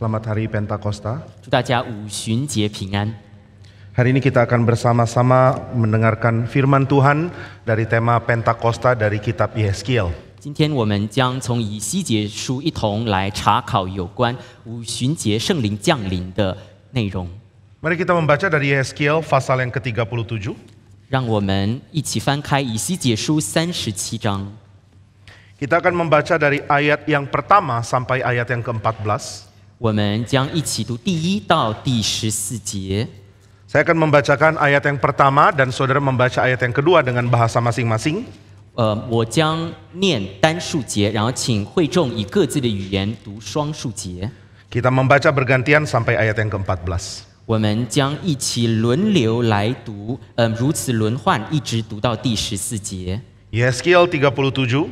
Selamat Hari Pentakosta. 祝大家五旬节平安。 Hari ini kita akan bersama-sama mendengarkan firman Tuhan dari tema Pentakosta dari kitab Yeskiel. 今天我们将从以西结书一同来查考有关五旬节圣灵降临的内容。 Mari kita membaca dari Yeskiel pasal yang ke-37. 让我们一起翻开以西结书37章。 Kita akan membaca dari ayat yang pertama sampai ayat yang ke-14. 我们将一起读第1到第14节。 Saya akan membacakan ayat yang pertama dan saudara membaca ayat yang kedua dengan bahasa masing-masing. 我将念单数节，然后请会众以各自的语言读双数节。 Kita membaca bergantian sampai ayat yang ke-14. 我们将一起轮流来读，如此轮换，一直读到第14节。 Yeskiel 37.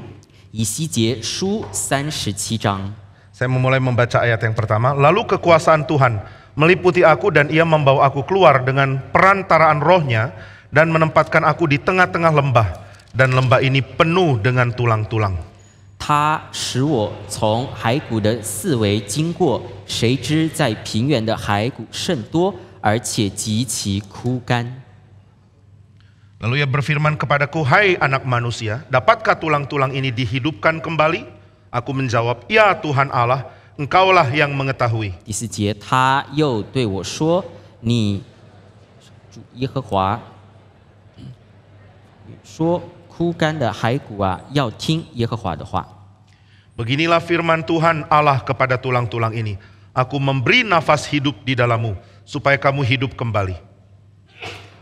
以西结书37章。 Saya memulai membaca ayat yang pertama. Lalu kekuasaan Tuhan meliputi aku dan ia membawa aku keluar dengan perantaraan rohnya dan menempatkan aku di tengah-tengah lembah. Dan lembah ini penuh dengan tulang-tulang. 他使我从骸骨的四围经过，谁知在平原的骸骨甚多，而且极其枯干。 Lalu ia berfirman kepadaku, hai anak manusia, dapatkah tulang-tulang ini dihidupkan kembali? Aku menjawab, ya Tuhan Allah, engkaulah yang mengetahui. 第4节，他又对我说：“你主耶和华说，枯干的骸骨啊，要听耶和华的话。” Beginilah firman Tuhan Allah kepada tulang-tulang ini. Aku memberi nafas hidup di dalammu, supaya kamu hidup kembali.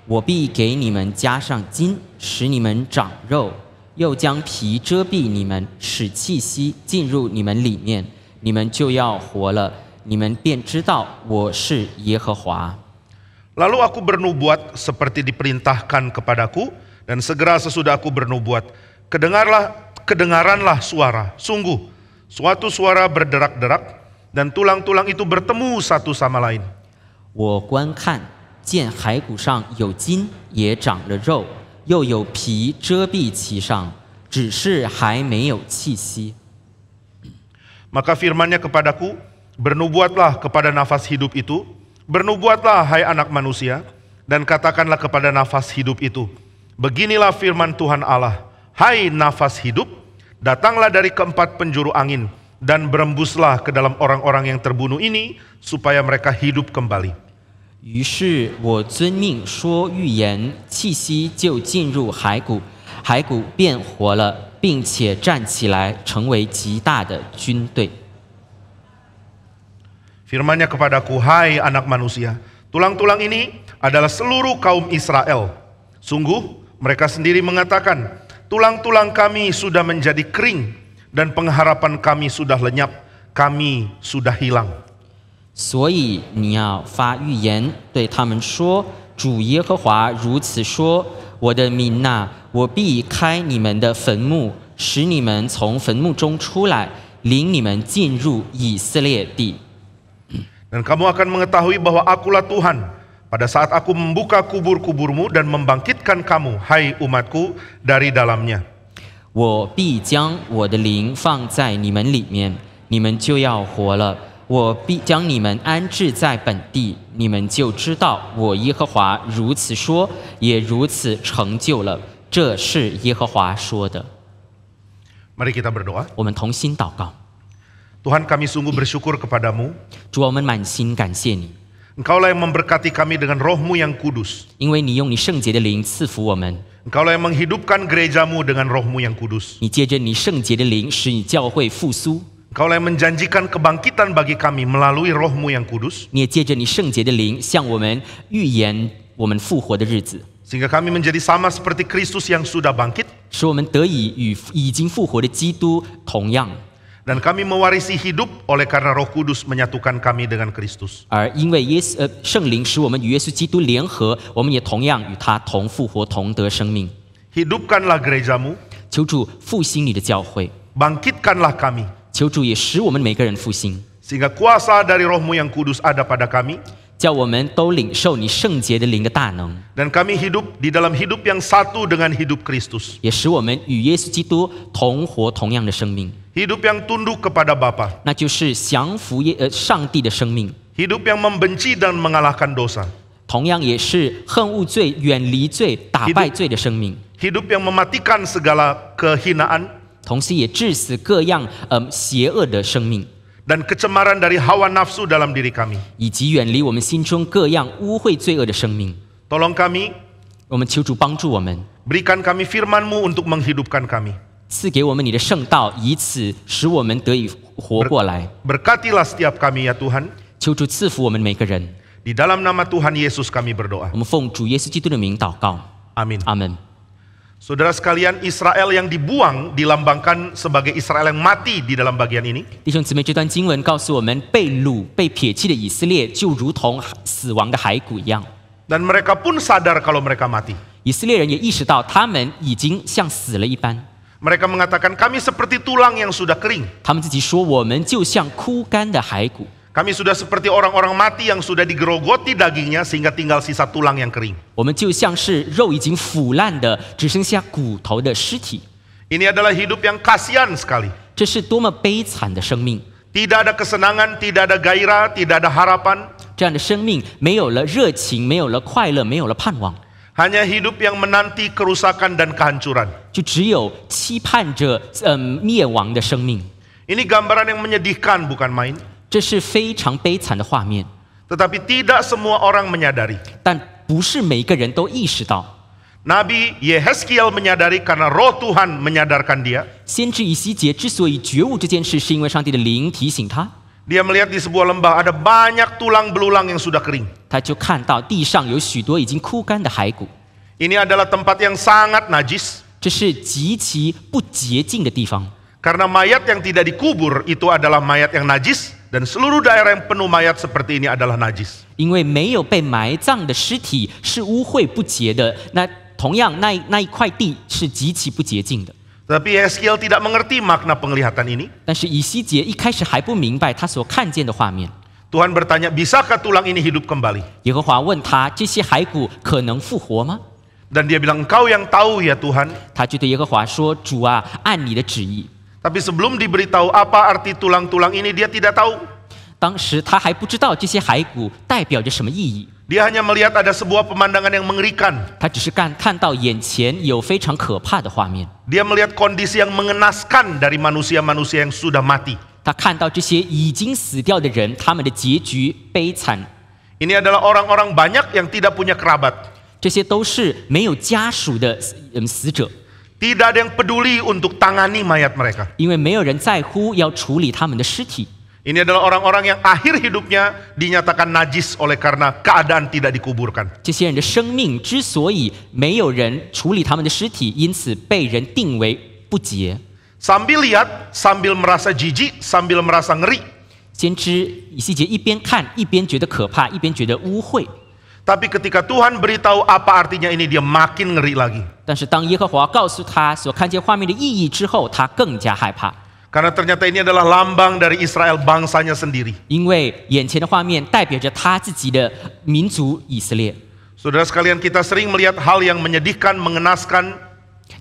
我必给你们加上筋，使你们长肉，又将皮遮蔽你们，使气息进入你们里面，你们就要活了。你们便知道我是耶和华。 Lalu aku bernubuat seperti diperintahkan kepadaku, dan segera sesudah aku bernubuat, kedengaranlah suara, sungguh suatu suara berderak-derak, dan tulang-tulang itu bertemu satu sama lain. 我观看，见骸骨上有筋，也长了肉，又有皮遮蔽其上，只是还没有气息。 Maka firman-Nya kepadaku, bernubuatlah kepada nafas hidup itu, bernubuatlah hai anak manusia, dan katakanlah kepada nafas hidup itu, beginilah firman Tuhan Allah, hai nafas hidup, datanglah dari keempat penjuru angin, dan berembuslah ke dalam orang-orang yang terbunuh ini, supaya mereka hidup kembali. 于是我遵命说预言，气息就进入骸骨，骸骨变活了，并且站起来，成为极大的军队。 Firman-Nya kepadaku, hai anak manusia, tulang-tulang ini adalah seluruh kaum Israel. Sungguh mereka sendiri mengatakan, tulang-tulang kami sudah menjadi kering, dan pengharapan kami sudah lenyap, kami sudah hilang. 所以你要发预言，对他们说：“主耶和华如此说：我的民哪，我必开你们的坟墓，使你们从坟墓中出来，领你们进入以色列地。” Dan kamu akan mengetahui bahwa akulah Tuhan, pada saat aku membuka kubur-kuburmu dan membangkitkan kamu, hai umatku, dari dalamnya. 我必将我的灵放在你们里面，你们就要活了。我必将你们安置在本地，你们就知道我耶和华如此说，也如此成就了。这是耶和华说的。 Mari kita berdoa. 我们同心祷告。 Tuhan, kami sungguh bersyukur kepadamu. 主，我们满心感谢你， Engkaulah yang memberkati kami dengan rohmu yang kudus. 因为你用你圣洁的灵赐福我们， Engkaulah yang menghidupkan gerejamu dengan rohmu yang kudus. 你借着你圣洁的灵使你教会复苏， Engkaulah yang menjanjikan kebangkitan bagi kami melalui rohmu yang kudus. 你也借着你圣洁的灵向我们预言我们复活的日子， Sehingga kami menjadi sama seperti Kristus yang sudah bangkit. 使我们得以与已经复活的基督同样。 Dan kami mewarisi hidup oleh karena Roh Kudus menyatukan kami dengan Kristus. 而因为圣灵使我们与耶稣基督联合，我们也同样与他同复活，同得生命。 Hidupkanlah gerejamu, 求主复兴你的教会， bangkitkanlah kami. 求主也使我们每个人复兴， Sehingga kuasa dari Rohmu yang kudus ada pada kami. 叫我们都领受你圣洁的灵的大能， Dan kami hidup di dalam hidup yang satu dengan hidup Kristus. 也使我们与耶稣基督同活同样的生命。hidup yang tunduk kepada Bapa, 那就是降服上帝的生命， hidup yang membenci dan mengalahkan dosa, 同样也是恨恶罪、远离罪、打败罪的生命， hidup yang mematikan segala kehinaan 同时也致死各样邪恶的生命， dan kecemaran dari hawa nafsu dalam diri kami. 以及远离我们心中各样污秽罪恶的生命。 Tolong kami, 我们求主帮助我们， berikan kami firman-Mu untuk menghidupkan kami. 赐给我们你的圣道，以此使我们得以活过来。 Berkatilah setiap kami ya Tuhan. 求主赐福我们每个人。 Di dalam nama Tuhan Yesus kami berdoa. 我们奉主耶稣基督的名祷告， Amin. 阿门。 Saudara sekalian, Israel yang dibuang dilambangkan sebagai Israel yang mati di dalam bagian ini. 弟兄姊妹，这段经文告诉我们，被掳、被撇弃的以色列就如同死亡的骸骨一样。 Dan mereka pun sadar kalau mereka mati. 以色列人也意识到，他们已经像死了一般。 Mereka mengatakan kami seperti tulang yang sudah kering. 他们自己说，我们就像枯干的骸骨。 Kami sudah seperti orang-orang mati yang sudah digerogoti dagingnya sehingga tinggal sisa tulang yang kering. 我们就像是肉已经腐烂的，只剩下骨头的尸体。 Ini adalah hidup yang kasihan sekali. 这是多么悲惨的生命！ Tidak ada kesenangan, tidak ada gairah, tidak ada harapan. 这样的生命没有了热情，没有了快乐，没有了盼望， Hanya hidup yang menanti kerusakan dan kehancuran. 就只有期盼着灭亡的生命。 Ini gambaran yang menyedihkan bukan main. 这是非常悲惨的画面， Tetapi tidak semua orang menyadari. 但不是每一个人都意识到。 Nabi Yehezkiel menyadari karena roh Tuhan menyadarkan dia. 先知以西结之所以觉悟这件事，是因为上帝的灵提醒他， Dia melihat di sebuah lembah ada banyak tulang belulang yang sudah kering. 他就看到地上有许多已经枯干的骸骨， Ini adalah tempat yang sangat najis. 这是极其不洁净的地方。 Karena mayat yang tidak dikubur itu adalah mayat yang najis. Dan seluruh daerah yang penuh mayat seperti ini adalah najis. 因为没有被埋葬的尸体是污秽不洁的，那同样那一块地是极其不洁净的。 Tapi Yehezkiel tidak mengerti makna penglihatan ini. 但是以西结一开始还不明白他所看见的画面。 Tuhan bertanya, bisakah tulang ini hidup kembali? 耶和华问他：这些骸骨可能复活吗？ Dan dia bilang, engkau yang tahu ya Tuhan. 他就对耶和华说：主啊，按你的旨意。 Tapi sebelum diberitahu apa arti tulang-tulang ini, dia tidak tahu. 当时他还不知道这些骸骨代表着什么意义， Dia hanya melihat ada sebuah pemandangan yang mengerikan. 他只是看到眼前有非常可怕的画面， Dia melihat kondisi yang mengenaskan dari manusia-manusia yang sudah mati. 他看到这些已经死掉的人，他们的结局悲惨。 Ini adalah orang-orang banyak yang tidak punya kerabat. 这些都是没有家属的死者， Tidak ada yang peduli untuk tangani mayat mereka. 因为没有人在乎要处理他们的尸体。 Ini adalah orang-orang yang akhir hidupnya dinyatakan najis oleh karena keadaan tidak dikuburkan. 这些人的生命之所以没有人处理他们的尸体，因此被人定为不洁。 Sambil lihat, sambil merasa jijik, sambil merasa ngeri. 先知以西结一边看一边觉得可怕，一边觉得污秽。 Tapi ketika Tuhan beritahu apa artinya ini, dia makin ngeri lagi. 但是当耶和华告诉他所看见画面的意义之后，他更加害怕， Karena ternyata ini adalah lambang dari Israel, bangsanya sendiri. 因为眼前的画面代表着他自己的民族以色列。 Saudara sekalian, kita sering melihat hal yang menyedihkan, mengenaskan.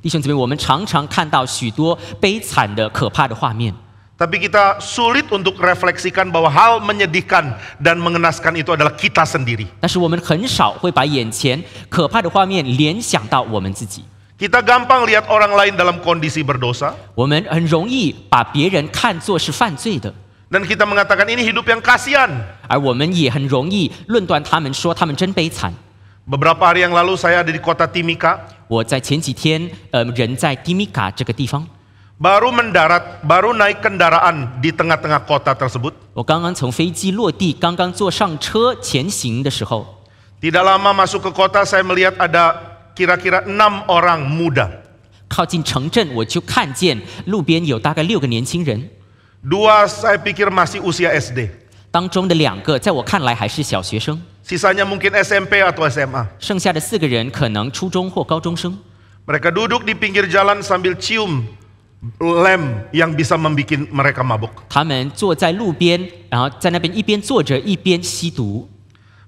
弟兄姊妹，我们常常看到许多悲惨的、可怕的画面， Tapi kita sulit untuk refleksikan bahwa hal menyedihkan dan mengenaskan itu adalah kita sendiri. 但是我们很少会把眼前可怕的画面联想到我们自己。 Kita gampang lihat orang lain dalam kondisi berdosa. 我们很容易把别人看作是犯罪的， Dan kita mengatakan ini hidup yang kasihan. 而我们也很容易论断他们，说他们真悲惨。 Beberapa hari yang lalu saya ada di kota Timika. 我在前几天，人在迪米卡这个地方， Baru mendarat, baru naik kendaraan di tengah-tengah kota tersebut. 我刚刚从飞机落地，刚刚坐上车前行的时候， Tidak lama masuk ke kota, saya melihat ada kira-kira 6 orang muda. 靠近城镇，我就看见路边有大概6个年轻人， 2 saya pikir masih usia SD. 当中的2个在我看来还是小学生， Sisanya mungkin SMP atau SMA. 剩下的4个人可能初中或高中生。 Mereka duduk di pinggir jalan sambil cium lem yang bisa membuat mereka mabuk. 他们坐在路边，然后在那边一边坐着一边吸毒。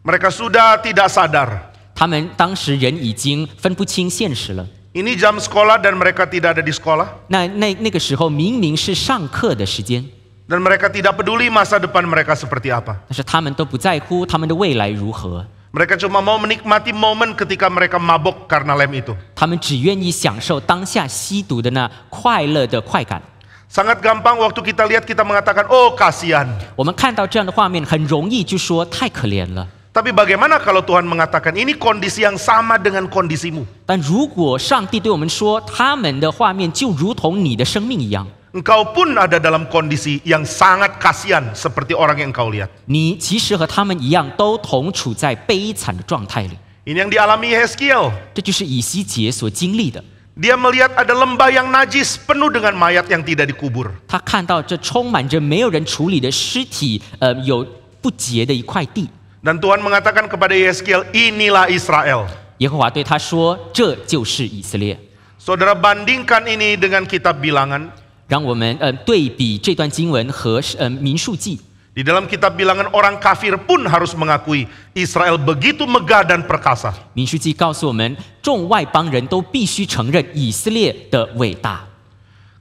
Mereka sudah tidak sadar. 他们当时人已经分不清现实了。Ini jam sekolah dan mereka tidak ada di sekolah. 那个时候明明是上课的时间， Dan mereka tidak peduli masa depan mereka seperti apa. 但是他们都不在乎他们的未来如何， Mereka cuma mau menikmati momen ketika mereka mabok karena lem itu. 他们只愿意享受当下吸毒的那快乐的快感。 Sangat gampang waktu kita lihat kita mengatakan, oh kasihan. 我们看到这样的画面，很容易就说太可怜了。 Tapi bagaimana kalau Tuhan mengatakan ini kondisi yang sama dengan kondisimu? 但如果上帝对我们说，他们的画面就如同你的生命一样， Engkau pun ada dalam kondisi yang sangat kasihan seperti orang yang engkau lihat. 你其实和他们一样，都同处在悲惨的状态里。 Ini yang dialami Yeskiel. 这就是以西结所经历的。 Dia melihat ada lembah yang najis penuh dengan mayat yang tidak dikubur. 他看到这充满着没有人处理的尸体，有不洁的一块地。 Dan Tuhan mengatakan kepada Yeskiel, inilah Israel. 耶和华对他说：“这就是以色列。 Saudara bandingkan ini dengan kitab bilangan. ”让我们对比这段经文和民数记。 Di dalam kitab bilangan orang kafir pun harus mengakui Israel begitu megah dan perkasa. 民数记告诉我们，众外邦人都必须承认以色列的伟大。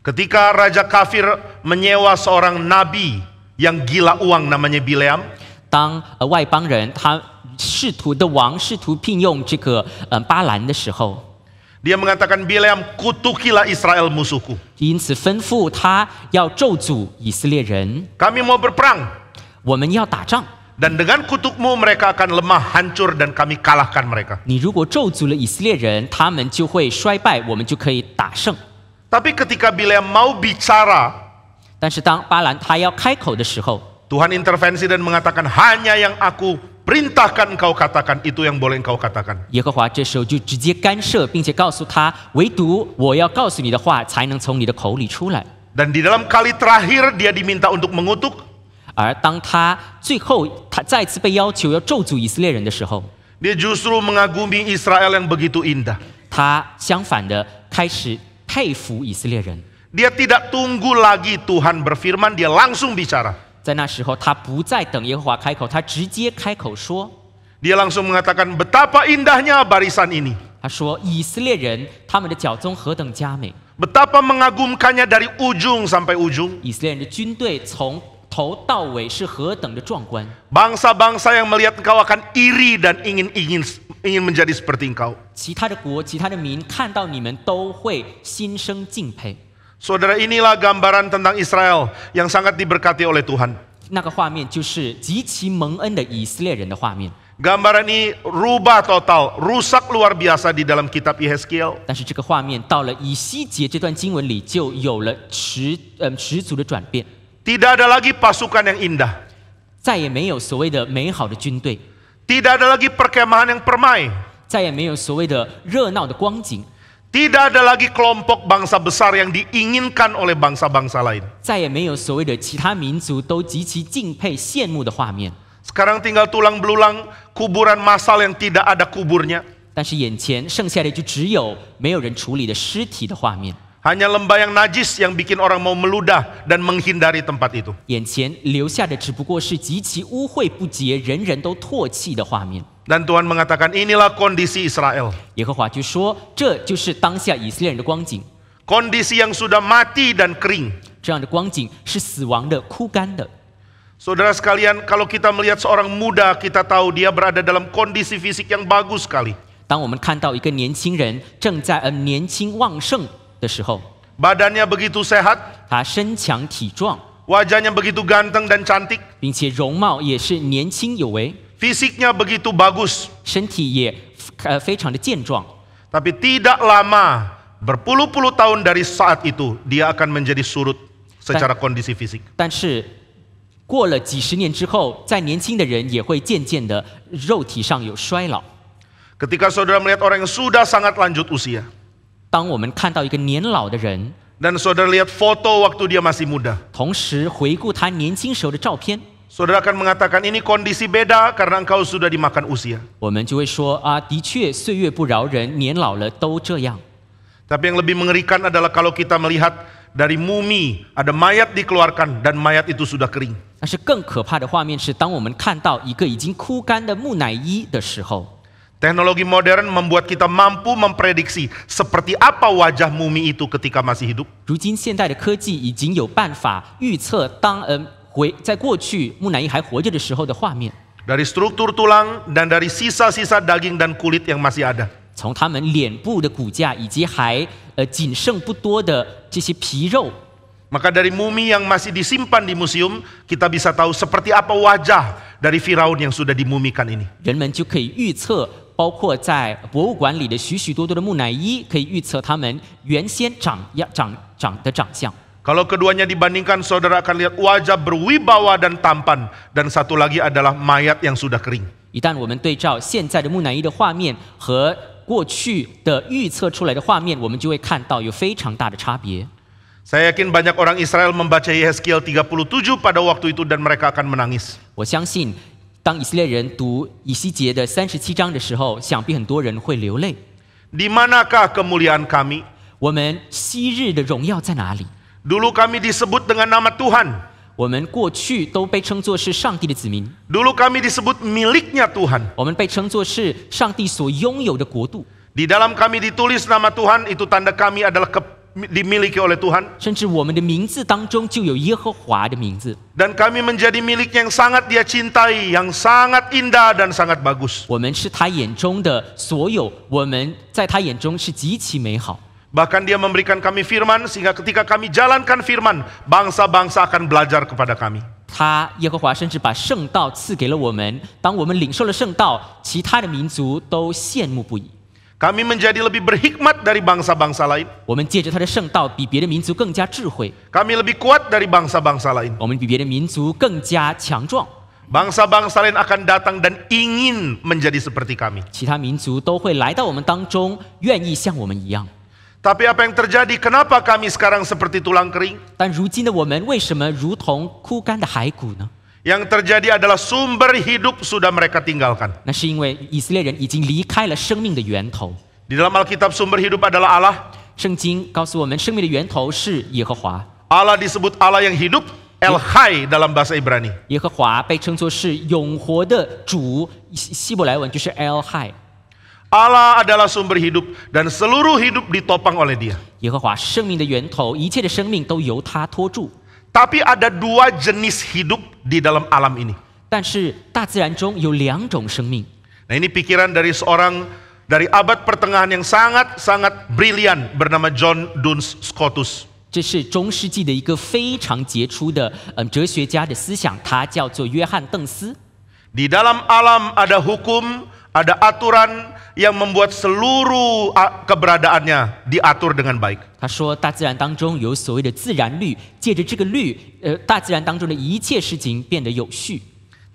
Ketika Raja Kafir menyewa seorang nabi yang gila uang namanya Bileam, 当外邦人他试图聘用这个巴兰的时候， dia mengatakan, Bileam, kutukilah Israel musuhku. 因此吩咐他要咒诅以色列人， Kami mau berperang. 我们要打仗。 Dan dengan kutukmu mereka akan lemah, hancur, dan kami kalahkan mereka. 你如果咒诅了以色列人，他们就会衰败，我们就可以打胜。 Tapi ketika Bileam mau bicara, 但是当巴兰他要开口的时候， Tuhan intervensi dan mengatakan, hanya yang aku perintahkan engkau katakan, itu yang boleh engkau katakan. 耶和华这时候就直接干涉，并且告诉他，唯独我要告诉你的话，才能从你的口里出来。 Dan di dalam kali terakhir dia diminta untuk mengutuk. 而当他最后他再次被要求要咒诅以色列人的时候， Dia justru mengagumi Israel yang begitu indah. 他相反的开始佩服以色列人。 Dia tidak tunggu lagi Tuhan berfirman, dia langsung bicara. 在那时候，他不再等耶和华开口，他直接开口说：“ Dia langsung mengatakan, betapa indahnya barisan ini. 他说以色列人他们的脚踪何等佳美， Betapa mengagumkannya dari ujung sampai ujung. 以色列人的军队从头到尾是何等的壮观。 Bangsa-bangsa yang melihat engkau akan iri dan ingin menjadi seperti engkau. 其他的国、其他的民看到你们都会心生敬佩。” Saudara, inilah gambaran tentang Israel yang sangat diberkati oleh Tuhan. 那个画面就是极其蒙恩的以色列人的画面。 Gambaran ini rubah total, rusak luar biasa di dalam kitab Yeskiel. 但是这个画面到了以西结这段经文里，就有了十足的转变， Tidak ada lagi pasukan yang indah. 再也没有所谓的美好的军队， Tidak ada lagi perkemahan yang permai. 再也没有所谓的热闹的光景， Tidak ada lagi kelompok bangsa besar yang diinginkan oleh bangsa-bangsa lain. 再也没有所谓的其他民族都极其敬佩羡慕的画面。 Sekarang tinggal tulang belulang, kuburan massal yang tidak ada kuburnya. 但是眼前剩下的就只有没有人处理的尸体的画面， Hanya lembah yang najis yang bikin orang mau meludah dan menghindari tempat itu. 眼前留下的只不过是极其污秽不洁、人人都唾弃的画面。 Dan Tuhan mengatakan, inilah kondisi Israel. 耶和华就说：“这就是当下以色列人的光景。 Kondisi yang sudah mati dan kering. 这样的光景是死亡的、枯干的。 Saudara sekalian, kalau kita melihat seorang muda, kita tahu dia berada dalam kondisi fisik yang bagus sekali. 当我们看到一个年轻人正在年轻旺盛的时候， Badannya begitu sehat, 他身强体壮， wajahnya begitu ganteng dan cantik, 并且容貌也是年轻有为， fisiknya begitu bagus. 身体也非常的健壮。 Tapi tidak lama, berpuluh-puluh tahun dari saat itu, dia akan menjadi surut secara kondisi fisik. 但是过了几十年之后，在年轻的人也会渐渐的肉体上有衰老。 Ketika saudara melihat orang yang sudah sangat lanjut usia, 当我们看到一个年老的人， dan saudara lihat foto waktu dia masih muda, 同时回顾他年轻时候的照片， saudara akan mengatakan ini kondisi beda karena engkau sudah dimakan usia. 我们就会说啊，的确岁月不饶人，年老了都这样。 Tapi yang lebih mengerikan adalah kalau kita melihat dari mumi, ada mayat dikeluarkan dan mayat itu sudah kering. 但是更可怕的画面是，当我们看到一个已经枯干的木乃伊的时候， Teknologi modern membuat kita mampu memprediksi seperti apa wajah mumi itu ketika masih hidup. 如今现代的科技已经有办法预测在过去木乃伊还活着的时候的画面， Dari struktur tulang dan dari sisa-sisa daging dan kulit yang masih ada. 从他们脸部的骨架以及还仅剩不多的这些皮肉。 Maka dari mumi yang masih disimpan di museum, kita bisa tahu seperti apa wajah dari Firaun yang sudah dimumikan ini. 人们就可以预测，包括在博物馆里的许许多多的木乃伊，可以预测他们原先长的长相。 Kalau keduanya dibandingkan, saudara akan lihat wajah berwibawa dan tampan, dan satu lagi adalah mayat yang sudah kering. 一旦我们对照现在的木乃伊的画面和过去的预测出来的画面，我们就会看到有非常大的差别。 Saya yakin banyak orang Israel membaca Yehezkiel 37 pada waktu itu dan mereka akan menangis. 我相信，当以色列人读以西结的37章的时候，想必很多人会流泪。 Di manakah kemuliaan kami? 我们昔日的荣耀在哪里？ Dulu kami disebut dengan nama Tuhan. 我们过去都被称作是上帝的子民， Dulu kami disebut miliknya Tuhan. 我们被称作是上帝所拥有的国度。 Di dalam kami ditulis nama Tuhan, itu tanda kami adalah dimiliki oleh Tuhan. 甚至我们的名字当中就有耶和华的名字， Dan kami menjadi milik yang sangat dia cintai, yang sangat indah dan sangat bagus. 我们是他眼中的所有，我们在他眼中是极其美好。 Bahkan dia memberikan kami firman, sehingga ketika kami jalankan firman, bangsa-bangsa akan belajar kepada kami. 他耶和华甚至把圣道赐给了我们，当我们领受了圣道，其他的民族都羡慕不已。 Kami menjadi lebih berhikmat dari bangsa-bangsa lain. 我们借着他的圣道，比别的民族更加智慧， Kami lebih kuat dari bangsa-bangsa lain. 我们比别的民族更加强壮。 Bangsa-bangsa lain akan datang dan ingin menjadi seperti kami. 其他民族都会来到我们当中，愿意像我们一样。 Tapi apa yang terjadi? Kenapa kami sekarang seperti tulang kering? 但如今的我们为什么如同枯干的骸骨呢？ Yang terjadi adalah sumber hidup sudah mereka tinggalkan. 那是因为以色列人已经离开了生命的源头。 Di dalam Alkitab sumber hidup adalah Allah. 圣经告诉我们，生命的源头是耶和华。 Allah disebut Allah yang hidup, El Hai dalam bahasa Ibrani. 耶和华被称作是永活的主，希伯来文就是 El Hai。 Allah adalah sumber hidup dan seluruh hidup ditopang oleh Dia. 耶和华是生命的源头，一切的生命都由他托住。 Tapi ada dua jenis hidup di dalam alam ini. 但是大自然中有两种生命， Nah, ini pikiran dari seorang dari abad pertengahan yang sangat-sangat brilian bernama John Duns Scotus. 这是中世纪的一个非常杰出的哲学家的思想，他叫做约翰邓斯。 Di dalam alam ada hukum, ada aturan yang membuat seluruh keberadaannya diatur dengan baik. 他说，大自然当中有所谓的自然律，借着这个律，大自然当中的一切事情变得有序。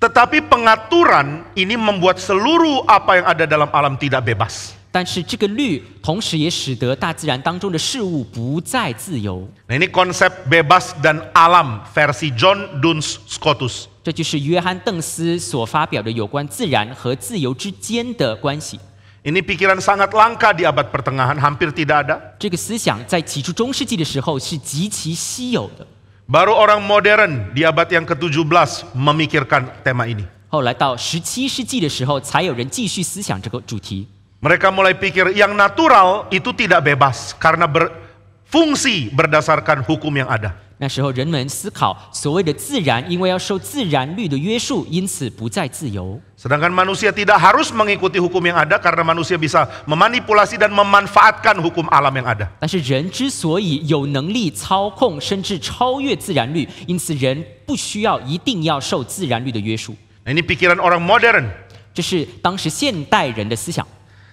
Tetapi pengaturan ini membuat seluruh apa yang ada dalam alam tidak bebas. 但是这个律同时也使得大自然当中的事物不再自由。 Nah, ini konsep bebas dan alam versi John Duns Scotus. 这就是约翰邓斯所发表的有关自然和自由之间的关系。 Ini pikiran sangat langka di abad pertengahan, hampir tidak ada. 这个思想在起初中世纪的时候是极其稀有的。 Baru orang modern di abad yang ke-17 memikirkan tema ini. 后来到17世纪的时候，才有人继续思想这个主题。 Mereka mulai pikir yang natural itu tidak bebas karena berfungsi berdasarkan hukum yang ada. 那时候人们思考，所谓的自然，因为要受自然律的约束，因此不再自由。 Sedangkan manusia tidak harus mengikuti hukum yang ada karena manusia bisa memanipulasi dan memanfaatkan hukum alam yang ada. 但是人之所以有能力操控甚至超越自然律，因此人不需要一定要受自然律的约束。 Nah, ini pikiran orang modern. 这是当时现代人的思想。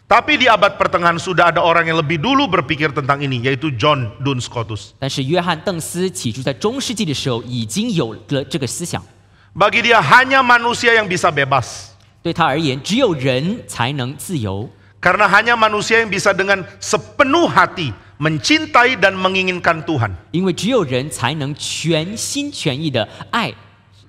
Tapi di abad pertengahan sudah ada orang yang lebih dulu berpikir tentang ini, yaitu John Duns Scotus. 但是约翰邓斯起初在中世纪的时候已经有了这个思想， Bagi dia hanya manusia yang bisa bebas. 对他而言，只有人才能自由， Karena hanya manusia yang bisa dengan sepenuh hati mencintai dan menginginkan Tuhan. 因为只有人才能全心全意的爱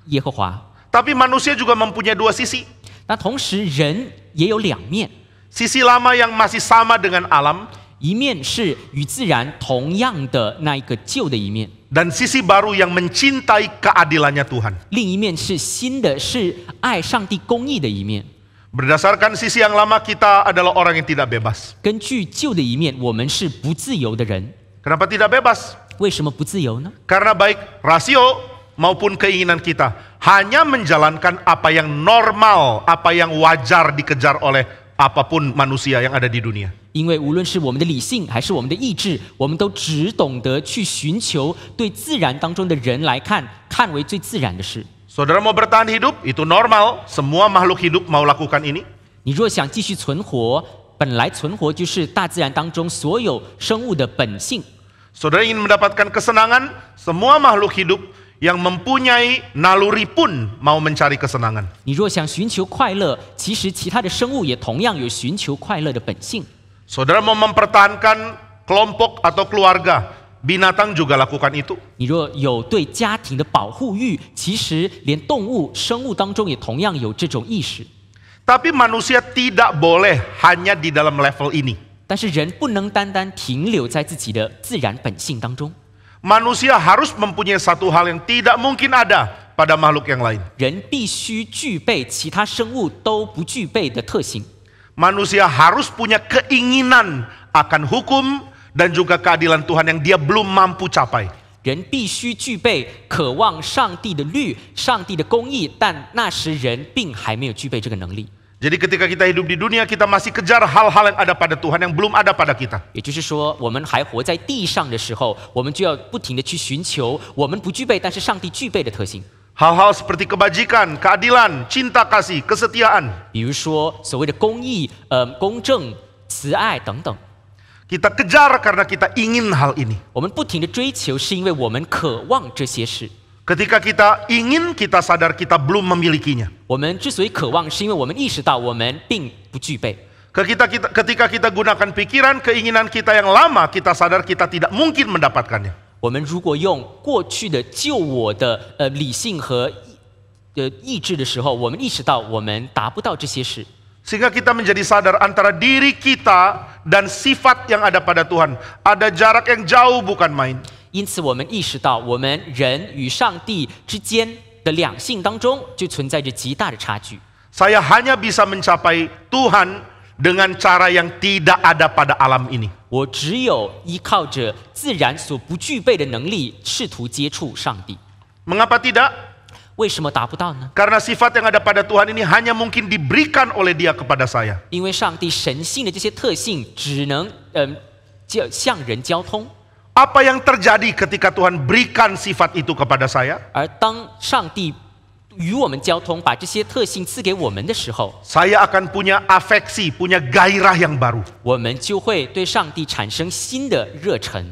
耶和华。 Tapi manusia juga mempunyai dua sisi. 但同时，人也有两面， Sisi lama yang masih sama dengan alam, 一面是与自然同样的那一个旧的一面， dan sisi baru yang mencintai keadilannya Tuhan. 另一面是新的，是爱上帝公义的一面。Berdasarkan sisi yang lama, kita adalah orang yang tidak bebas. 根据旧的一面，我们是不自由的人。 Kenapa tidak bebas? 为什么不自由呢？ Karena baik rasio maupun keinginan kita hanya menjalankan apa yang normal, apa yang wajar dikejar oleh apapun manusia yang ada di dunia. 因为无论是我们的理性还是我们的意志，我们都只懂得去寻求对自然当中的人来看为最自然的事。 Saudara mau bertahan hidup, itu normal. Semua makhluk hidup mau lakukan ini. 你若想继续存活，本来存活就是大自然当中所有生物的本性。 Saudara ingin mendapatkan kesenangan, semua makhluk hidup yang mempunyai naluri pun mau mencari kesenangan. 你若想寻求快乐，其实其他的生物也同样有寻求快乐的本性。 Saudara mau mempertahankan kelompok atau keluarga, binatang juga lakukan itu. 你若有对家庭的保护欲，其实连动物、生物当中也同样有这种意识。 Tapi manusia tidak boleh hanya di dalam level ini. 但是人不能单单停留在自己的自然本性当中， Manusia harus mempunyai satu hal yang tidak mungkin ada pada makhluk yang lain. 人必须具备其他生物都不具备的特性。 Manusia harus punya keinginan akan hukum dan juga keadilan Tuhan yang dia belum mampu capai. 人必须具备渴望上帝的律、上帝的公义，但那时人并还没有具备这个能力。 Jadi ketika kita hidup di dunia, kita masih kejar hal-hal yang ada pada Tuhan yang belum ada pada kita. 也就是说，我们还活在地上的时候，我们就要不停地去寻求我们不具备，但是上帝具备的特性。 Hal-hal seperti kebajikan, keadilan, cinta kasih, kesetiaan. 比如说所谓的公义、公正、慈爱等等， Kita kejar karena kita ingin hal ini. 我们不停地追求，是因为我们渴望这些事。 Ketika kita ingin, kita sadar kita belum memilikinya. 我们之所以渴望，是因为我们意识到我们并不具备。 Ketika kita gunakan pikiran, keinginan kita yang lama, kita sadar kita tidak mungkin mendapatkannya. 我们如果用过去的救我的理性和意志的时候，我们意识到我们达不到这些事， Sehingga kita menjadi sadar antara diri kita dan sifat yang ada pada Tuhan. Ada jarak yang jauh bukan main. 因此我们意识到我们人与上帝之间的两性当中就存在着极大的差距。 Saya hanya bisa mencapai Tuhan dengan cara yang tidak ada pada alam ini. 我只有依靠着自然所不具备的能力，试图接触上帝。 Mengapa tidak? 为什么达不到呢？ Karena sifat yang ada pada Tuhan ini hanya mungkin diberikan oleh Dia kepada saya. 因为上帝神性的这些特性只能向人交通。 Apa yang terjadi ketika Tuhan berikan sifat itu kepada saya? 而当上帝与我们交通，把这些特性赐给我们的时候， Saya akan punya afeksi, punya gairah yang baru. 我们就会对上帝产生新的热忱。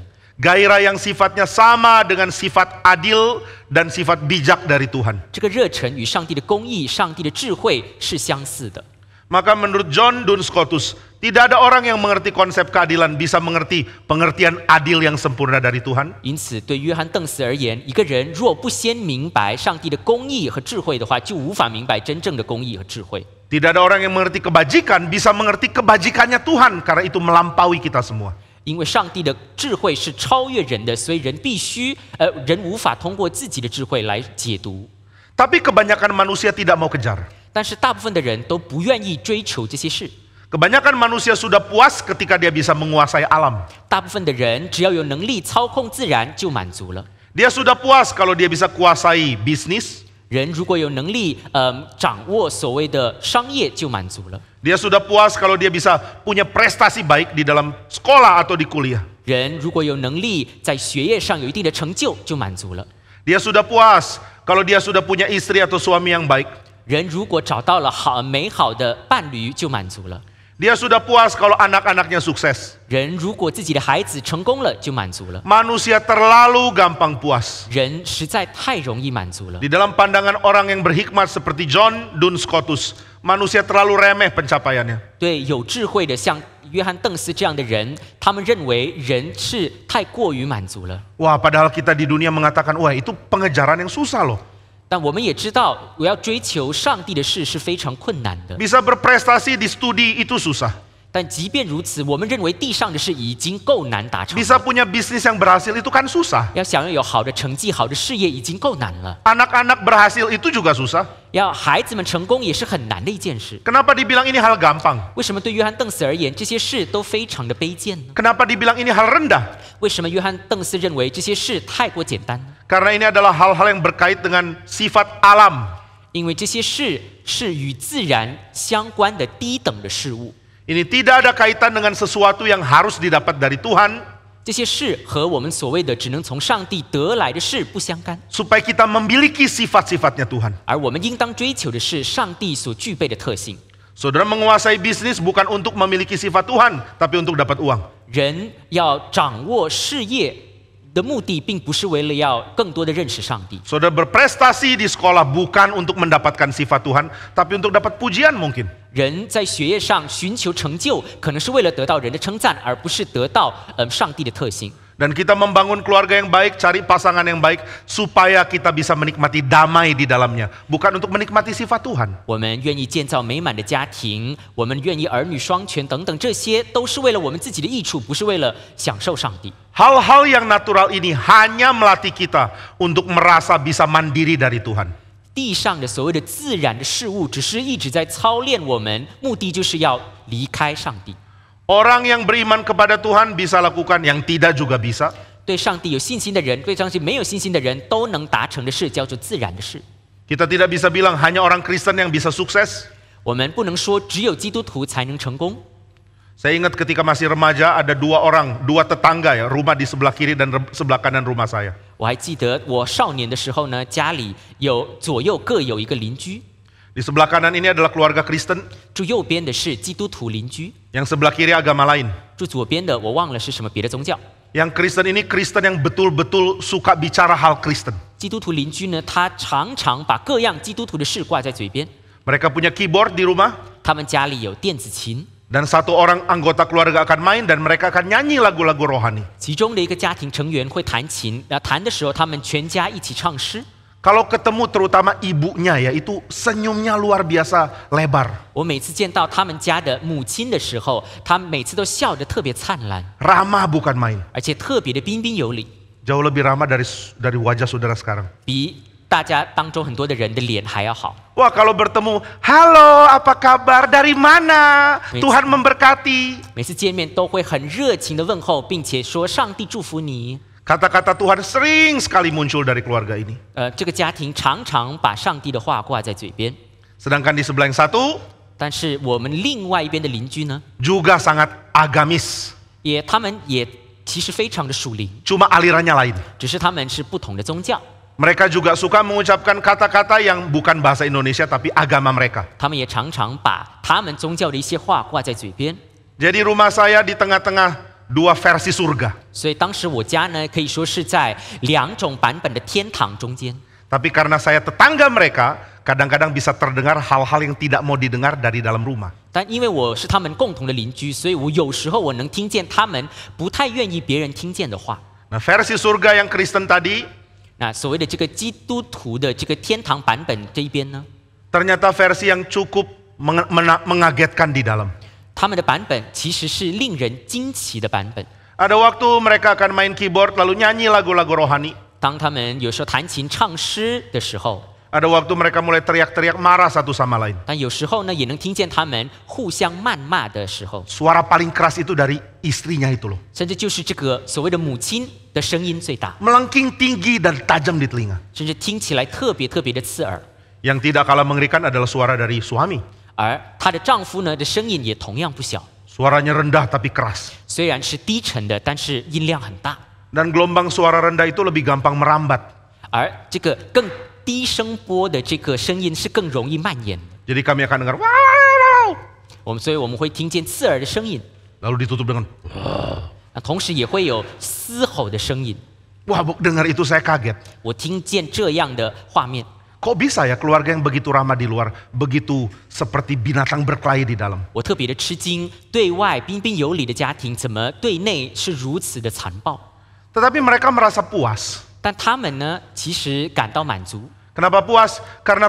Gairah yang sifatnya sama dengan sifat adil dan sifat bijak dari Tuhan. 这个热忱与上帝的公义、上帝的智慧是相似的。 Maka menurut John Duns Scotus, tidak ada orang yang mengerti konsep keadilan bisa mengerti pengertian adil yang sempurna dari Tuhan. 因此，对约翰·邓斯而言，一个人若不先明白上帝的公义和智慧的话，就无法明白真正的公义和智慧。 Tidak ada orang yang mengerti kebajikan bisa mengerti kebajikannya Tuhan, karena itu melampaui kita semua. 因为上帝的智慧是超越人的，所以人必须人无法通过自己的智慧来解读。 Tapi kebanyakan manusia tidak mau kejar. 但是大部分的人都不愿意追求这些事。 Kebanyakan manusia sudah puas ketika dia bisa menguasai alam. 大部分的人只要有能力操控自然就满足了。 Dia sudah puas kalau dia bisa kuasai bisnis. 人如果有能力掌握所谓的商业就满足了。 Dia sudah puas kalau dia bisa punya prestasi baik di dalam sekolah atau di kuliah. 人如果有能力在学业上有一定的成就就满足了。 Dia sudah puas kalau dia sudah punya istri atau suami yang baik. 人如果找到了美好的伴侣就满足了。 Dia sudah puas kalau anak-anaknya sukses. 人如果自己的孩子成功了就满足了。 Manusia terlalu gampang puas. 人实在太容易满足了。 Di dalam pandangan orang yang berhikmat seperti John Duns Scotus, manusia terlalu remeh pencapaiannya. 对有智慧的像约翰·邓斯这样的人，他们认为人是太过于满足了。 Wah, padahal kita di dunia mengatakan, wah itu pengejaran yang susah loh. 但我们也知道，我要追求上帝的事是非常困难的。 Bisa berprestasi di studi itu susah. 但即便如此，我们认为地上的事已经够难达成。 Bisa punya bisnis yang berhasil itu kan susah. 要想要有好的成绩、好的事业，已经够难了。 Anak-anak berhasil itu juga susah. 要孩子们成功也是很难的一件事。 Kenapa dibilang ini hal gampang? 为什么对约翰邓斯而言，这些事都非常的卑贱呢？ Kenapa dibilang ini hal rendah? 为什么约翰邓斯认为这些事太过简单呢？ Karena ini adalah hal-hal yang berkait dengan sifat alam. 因为这些事是与自然相关的低等的事物， Ini tidak ada kaitan dengan sesuatu yang harus didapat dari Tuhan, 这些事和我们所谓的只能从上帝得来的事不相干， supaya kita memiliki sifat-sifatnya Tuhan. 而我们应当追求的是上帝所具备的特性。 Saudara menguasai bisnis bukan untuk memiliki sifat Tuhan, tapi untuk dapat uang. 人要掌握事业的目的，并不是为了要更多的认识上帝。 Saudara berprestasi di sekolah bukan untuk mendapatkan sifat Tuhan, tapi untuk dapat pujian mungkin. 人在学业上寻求成就，可能是为了得到人的称赞，而不是得到上帝的特性。 Dan kita membangun keluarga yang baik, cari pasangan yang baik, supaya kita bisa menikmati damai di dalamnya, bukan untuk menikmati sifat Tuhan. 我们愿意建造美满的家庭，我们愿意儿女双全等等，这些都是为了我们自己的益处，不是为了享受上帝。 Hal-hal yang natural ini hanya melatih kita untuk merasa bisa mandiri dari Tuhan. 地上的所谓的自然的事物，只是一直在操练我们，目的就是要离开上帝。 Orang yang beriman kepada Tuhan bisa lakukan, yang tidak juga bisa. 对上帝有信心的人，对上帝没有信心的人都能达成的事，叫做自然的事。 Kita tidak bisa bilang hanya orang Kristen yang bisa sukses. 我们不能说只有基督徒才能成功。 Saya ingat ketika masih remaja ada dua tetangga ya, rumah di sebelah kiri dan sebelah kanan rumah saya. 我还记得我少年的时候呢，家里有左右各有一个邻居， Di sebelah kanan ini adalah keluarga Kristen, 住右边的是基督徒邻居， yang sebelah kiri agama lain. 住左边的我忘了是什么别的宗教。 Yang Kristen ini Kristen yang betul-betul suka bicara hal Kristen. 基督徒邻居呢，他常常把各样基督徒的事挂在嘴边。 Mereka punya keyboard di rumah, 他们家里有电子琴， dan satu orang anggota keluarga akan main dan mereka akan nyanyi lagu-lagu rohani. 其中的一个家庭成员会弹琴，弹的时候他们全家一起唱诗。 Kalau ketemu terutama ibunya ya, itu senyumnya luar biasa lebar. 我每次见到他们家的母亲的时候，他们每次都笑得特别灿烂， Ramah bukan main. 而且特别的彬彬有礼， Jauh lebih ramah dari wajah saudara sekarang. 比大家当中很多的人的脸还要好。 Wah, kalau bertemu, halo apa kabar, dari mana, Tuhan memberkati. 每次见面都会很热情的问候，并且说上帝祝福你。 Kata-kata Tuhan sering sekali muncul dari keluarga ini. 这个家庭常常把上帝的话挂在嘴边， Sedangkan di sebelah yang satu 但是我们另外一边的邻居呢， juga sangat agamis. 他们也其实非常的属灵， Cuma alirannya lain. 只是他们是不同的宗教。 Mereka juga suka mengucapkan kata-kata yang bukan bahasa Indonesia tapi agama mereka. 他们也常常把他们宗教的一些话挂在嘴边。 Jadi rumah saya di tengah-tengah dua versi surga. 所以当时我家呢，可以说是在两种版本的天堂中间。 Tapi karena saya tetangga mereka, kadang-kadang bisa terdengar hal-hal yang tidak mau didengar dari dalam rumah. 但因为我是他们共同的邻居，所以我有时候我能听见他们不太愿意别人听见的话。 Nah, versi surga yang Kristen tadi 那所谓的这个基督徒的这个天堂版本这一边呢， ternyata versi yang cukup mengagetkan di dalam. 他们的版本其实是令人惊奇的版本。 Ada waktu mereka akan main keyboard lalu nyanyi lagu-lagu rohani. 当他们有时候弹琴唱诗的时候， Ada waktu mereka mulai teriak-teriak marah satu sama lain. 但有时候呢，也能听见他们互相谩骂的时候， Suara paling keras itu dari istrinya itu loh. 甚至就是这个所谓的母亲的声音最大， Melengking tinggi dan tajam di telinga. 甚至听起来特别特别的刺耳。 Yang tidak kalah mengerikan adalah suara dari suami. 而她的丈夫呢的声音也同样不小， Suaranya rendah tapi keras. 虽然是低沉的，但是音量很大。 Dan gelombang suara rendah itu lebih gampang merambat. 而这个更低声波的这个声音是更容易蔓延的。 Jadi kami akan dengar wow. 所以我们会听见刺耳的声音， Lalu ditutup dengan 同时也会有嘶吼的声音。 wah, dengar itu saya kaget. 我听见这样的画面， Kok bisa ya keluarga yang begitu ramah di luar, begitu seperti binatang berkelahi di dalam. 我特别的吃惊，对外彬彬有礼的家庭，怎么对内是如此的残暴？ Tetapi mereka merasa puas. 但他们呢，其实感到满足。 Kenapa puas? Karena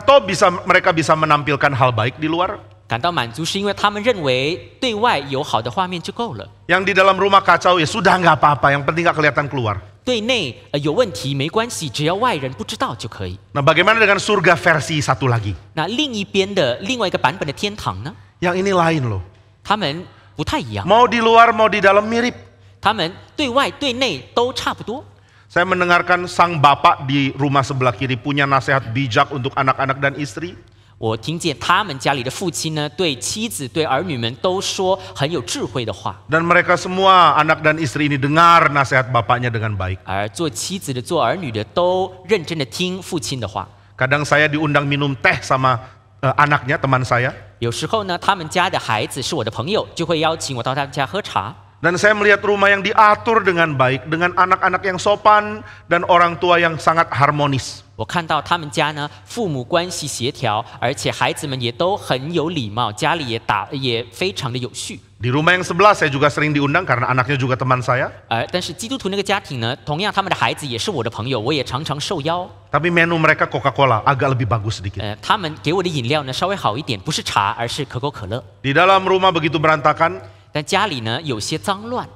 mereka bisa menampilkan hal baik di luar. 感到满足是因为他们认为对外有好的画面就够了。 Yang di dalam rumah kacau ya sudah nggak apa-apa, yang penting nggak kelihatan keluar. 对内有问题没关系，只要外人不知道就可以。 Nah, bagaimana dengan surga versi satu lagi? 那另外一个版本的天堂呢？ Yang ini lain loh. 他们不太一样， Mau di luar, mau di dalam mirip. 他们对外对内都差不多。 Saya mendengarkan sang bapak di rumah sebelah kiri punya nasihat bijak untuk anak-anak dan istri. 我听见他们家里的父亲呢，对妻子、对儿女们都说很有智慧的话。 Dan mereka semua anak dan istri ini dengar nasihat bapaknya dengan baik. 而做妻子的、做儿女的都认真的听父亲的话。 Kadang saya diundang minum teh sama anaknya, teman saya. 有时候呢，他们家的孩子是我的朋友，就会邀请我到他们家喝茶。 Dan saya melihat rumah yang diatur dengan baik, dengan anak-anak yang sopan dan orang tua yang sangat harmonis. 我看到他们家呢，父母关系协调，而且孩子们也都很有礼貌，家里也非常的有序。 Di rumah yang sebelah saya juga sering diundang karena anaknya juga teman saya. 但是基督徒那个家庭呢，同样他们的孩子也是我的朋友，我也常常受邀。 Tapi menu mereka Coca-Cola agak lebih bagus sedikit. 他们给我的饮料呢稍微好一点，不是茶，而是可口可乐。 Di dalam rumah begitu berantakan 但家里呢有些脏乱，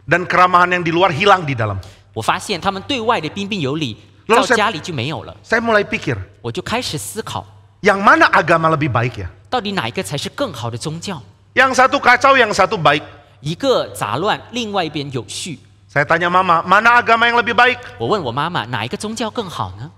dan keramahan yang di luar hilang di dalam. 我发现他们对外的彬彬有礼， Lalu 到 saya- 家里就没有了。 Saya mulai pikir, 我就开始思考， yang mana agama lebih baik ya? 到底哪一个才是更好的宗教？ Yang satu kacau, yang satu baik. 一个杂乱，另外一边有序。 Saya tanya mama, mana agama yang lebih baik? 我问我妈妈，哪一个宗教更好呢？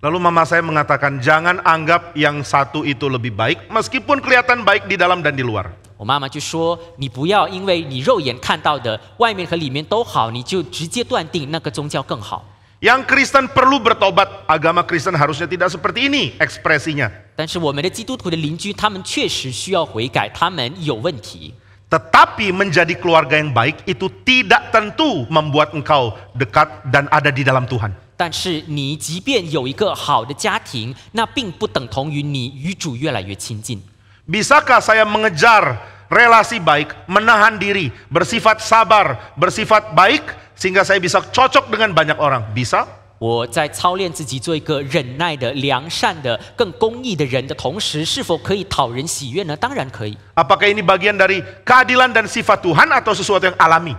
Lalu mama saya mengatakan, jangan anggap yang satu itu lebih baik, meskipun kelihatan baik di dalam dan di luar. 我妈妈就说：“你不要因为你肉眼看到的外面和里面都好，你就直接断定那个宗教更好。 Yang Kristen perlu bertobat, agama Kristen harusnya tidak seperti ini ekspresinya. 但是我们的基督徒的邻居，他们确实需要悔改，他们有问题。 Tetapi menjadi keluarga yang baik itu tidak tentu membuat engkau dekat dan ada di dalam Tuhan. 但是你即便有一个好的家庭，那并不等同于你与主越来越亲近。 Bisakah saya mengejar relasi baik, menahan diri, bersifat sabar, bersifat baik, sehingga saya bisa cocok dengan banyak orang? Bisa? 我在操练自己做一个忍耐的、良善的、更公义的人的同时，是否可以讨人喜悦呢？当然可以。 Apakah ini bagian dari keadilan dan sifat Tuhan atau sesuatu yang alami?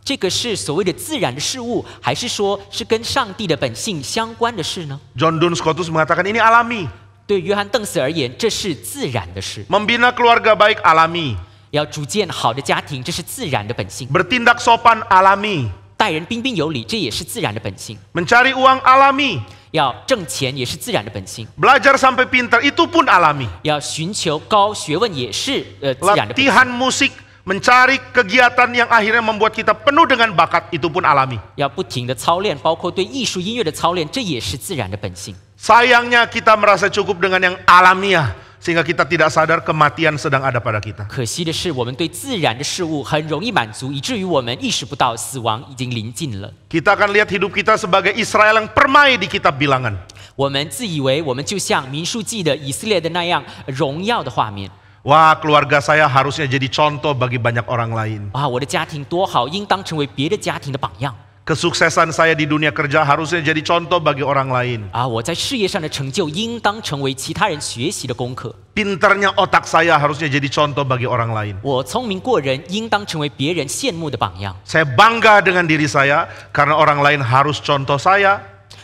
这个是所谓的自然的事物，还是说是跟上帝的本性相关的事呢？ John Duns Scotus mengatakan ini alami. 对约翰·邓斯而言，这是自然的事。 Membina keluarga baik alami. 要组建好的家庭，这是自然的本性； Bertindak sopan alami. 待人彬彬有礼，这也是自然的本性； Mencari uang alami. 要挣钱也是自然的本性； Belajar sampai pintar itu pun alami. 要寻求高学问也是自然的本性。 Latihan musik, mencari kegiatan yang akhirnya membuat kita penuh dengan bakat, itu pun alami. 要不停的操练，包括对艺术音乐的操练，这也是自然的本性。 Sayangnya kita merasa cukup dengan yang alamiah, sehingga kita tidak sadar kematian sedang ada pada kita. 可惜的是，我们对自然的事物很容易满足，以至于我们意识不到死亡已经临近了。 Kita akan lihat hidup kita sebagai Israel yang permai di kitab bilangan. 我们自以为我们就像民数记的以色列的那样荣耀的画面。 Wah, keluarga saya harusnya jadi contoh bagi banyak orang lain. 啊，我的家庭多好，应当成为别的家庭的榜样。 Kesuksesan saya di dunia kerja harusnya jadi contoh bagi orang lain. 啊，我在事业上的成就应当成为其他人学习的功课。 Pinternya otak saya harusnya jadi contoh bagi orang lain. 我聪明过人，应当成为别人羡慕的榜样。 Saya bangga dengan diri saya karena orang lain harus contoh saya.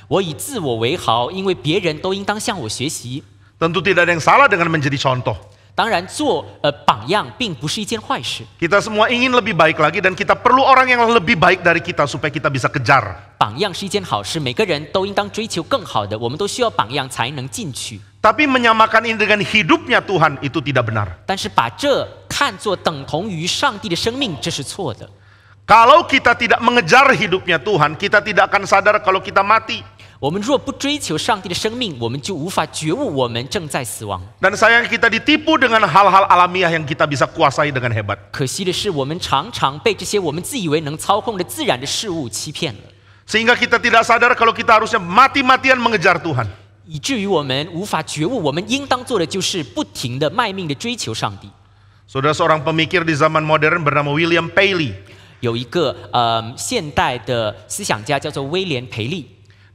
我以自我为豪，因为别人都应当向我学习。 Tentu tidak ada yang salah dengan menjadi contoh. 当然，做榜样并不是一件坏事。 Kita semua ingin lebih baik lagi dan kita perlu orang yang lebih baik dari kita supaya kita bisa kejar. 榜样是一件好事，每个人都应当追求更好的，我们都需要榜样才能进去。 Tapi menyamakan ini dengan hidupnya Tuhan itu tidak benar. 但是把这看作等同于上帝的生命，这是错的。 Kalau kita tidak mengejar hidupnya Tuhan, kita tidak akan sadar kalau kita mati. 我们若不追求上帝的生命，我们就无法觉悟我们正在死亡。 Dan sayang kita ditipu dengan hal-hal alamiah yang kita bisa kuasai dengan hebat. 可惜的是，我们常常被这些我们自以为能操控的自然的事物欺骗了， Sehingga kita tidak sadar kalau kita harusnya mati-matian mengejar Tuhan. 以至于我们无法觉悟，我们应当做的就是不停的卖命的追求上帝。 Saudara, seorang pemikir di zaman modern bernama William Paley. 有一个现代的思想家叫做威廉培利，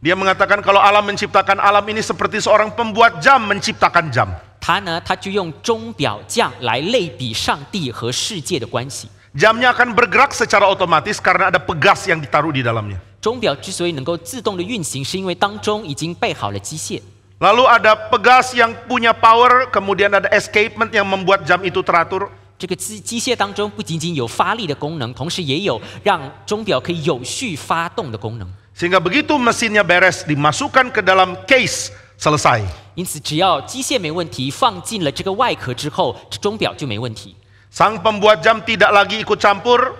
Dia mengatakan kalau Allah menciptakan alam ini seperti seorang pembuat jam menciptakan jam. 他就用钟表匠来类比上帝和世界的关系。 Jamnya akan bergerak secara otomatis karena ada pegas yang ditaruh di dalamnya. 钟表之所以能够自动的运行，是因为当中已经备好了机械。 Lalu ada pegas yang punya power, kemudian ada escapement yang membuat jam itu teratur. 这个机械当中不仅仅有发力的功能，同时也有让钟表可以有序发动的功能。 Sehingga begitu mesinnya beres, dimasukkan ke dalam case, selesai. 因此，只要机械没问题，放进了这个外壳之后，这钟表就没问题。 Sang pembuat jam tidak lagi ikut campur,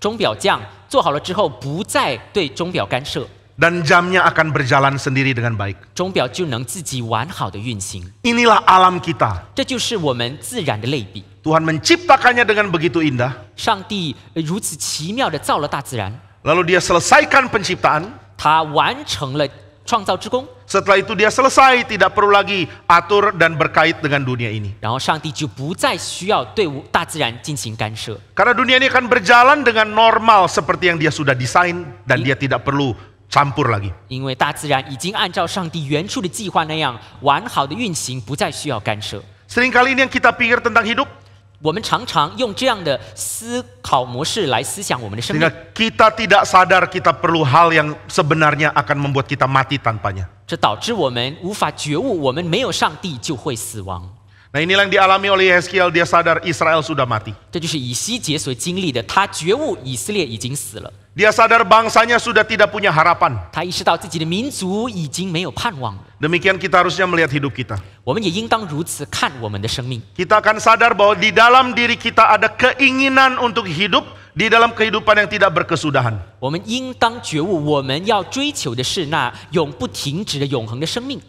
钟表匠做好了之后，不再对钟表干涉， dan jamnya akan berjalan sendiri dengan baik. 钟表就能自己完好的运行。 Inilah alam kita. 这就是我们自然的类比。 Tuhan menciptakannya dengan begitu indah. 上帝如此奇妙的造了大自然， Lalu dia selesaikan penciptaan. 他完成了创造之功， Setelah itu dia selesai, tidak perlu lagi atur dan berkait dengan dunia ini. 然后上帝就不再需要对大自然进行干涉， Karena dunia ini akan berjalan dengan normal seperti yang dia sudah desain dan dia tidak perlu campur lagi. 因为大自然已经按照上帝原初的计划那样完好的运行，不再需要干涉。 Seringkali ini yang kita pikir tentang hidup, 我们常常用这样的思考模式来思想我们的生命 sehingga，kita tidak sadar kita perlu hal yang sebenarnya akan membuat kita mati tanpanya. 这导致我们无法觉悟，我们没有上帝就会死亡。 Nah, inilah yang dialami oleh Yeskiel, dia sadar Israel sudah mati. 这就是以西结所经历的，他觉悟以色列已经死了， Dia sadar bangsanya sudah tidak punya harapan. 他意识到自己的民族已经没有盼望了。 Demikian kita harusnya melihat hidup kita. 我们也应当如此看我们的生命。 Kita akan sadar bahwa di dalam diri kita ada keinginan untuk hidup di dalam kehidupan yang tidak berkesudahan. 我们应当觉悟，我们要追求的是那永不停止的永恒的生命。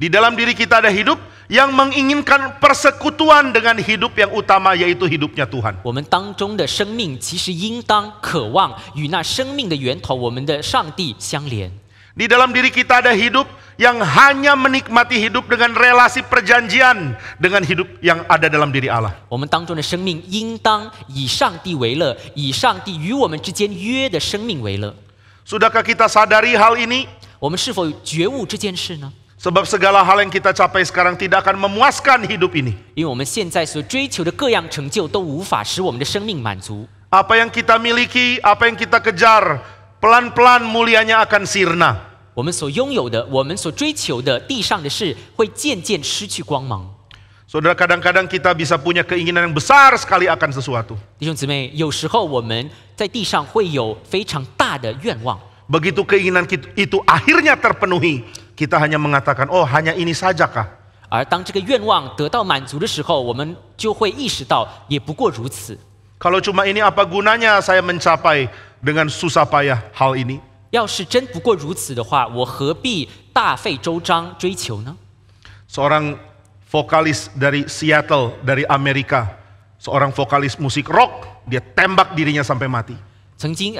Di dalam diri kita ada hidup yang menginginkan persekutuan dengan hidup yang utama, yaitu hidupnya Tuhan. 我们当中的生命其实应当渴望与那生命的源头，我们的上帝相连。 Di dalam diri kita ada hidup yang hanya menikmati hidup dengan relasi perjanjian dengan hidup yang ada dalam diri Allah. 我们当中的生命应当以上帝为乐，以上帝与我们之间约的生命为乐。 Sudahkah kita sadari hal ini? 我们是否觉悟这件事呢？ Sebab segala hal yang kita capai sekarang tidak akan memuaskan hidup ini. 因为我们现在所追求的各样成就都无法使我们的生命满足。 Apa yang kita miliki, apa yang kita kejar, pelan-pelan mulianya akan sirna. 我们所拥有的，我们所追求的地上的事，会渐渐失去光芒。 Saudara, kadang-kadang kita bisa punya keinginan yang besar sekali akan sesuatu. 弟兄姊妹，有时候我们在地上会有非常大的愿望， Begitu keinginan itu akhirnya terpenuhi, kita hanya mengatakan, oh hanya ini saja kah? 而当这个愿望得到满足的时候，我们就会意识到，也不过如此。 Kalau cuma ini apa gunanya saya mencapai dengan susah payah hal ini? 要是真不过如此的话，我何必大费周章追求呢？ Seorang vokalis dari Seattle, dari Amerika, seorang vokalis musik rock, dia tembak dirinya sampai mati. 曾经，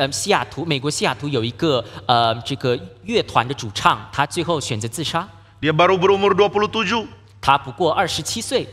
美国西雅图有一个这个乐团的主唱，他最后选择自杀。 Dia baru berumur 27. 他不过27岁。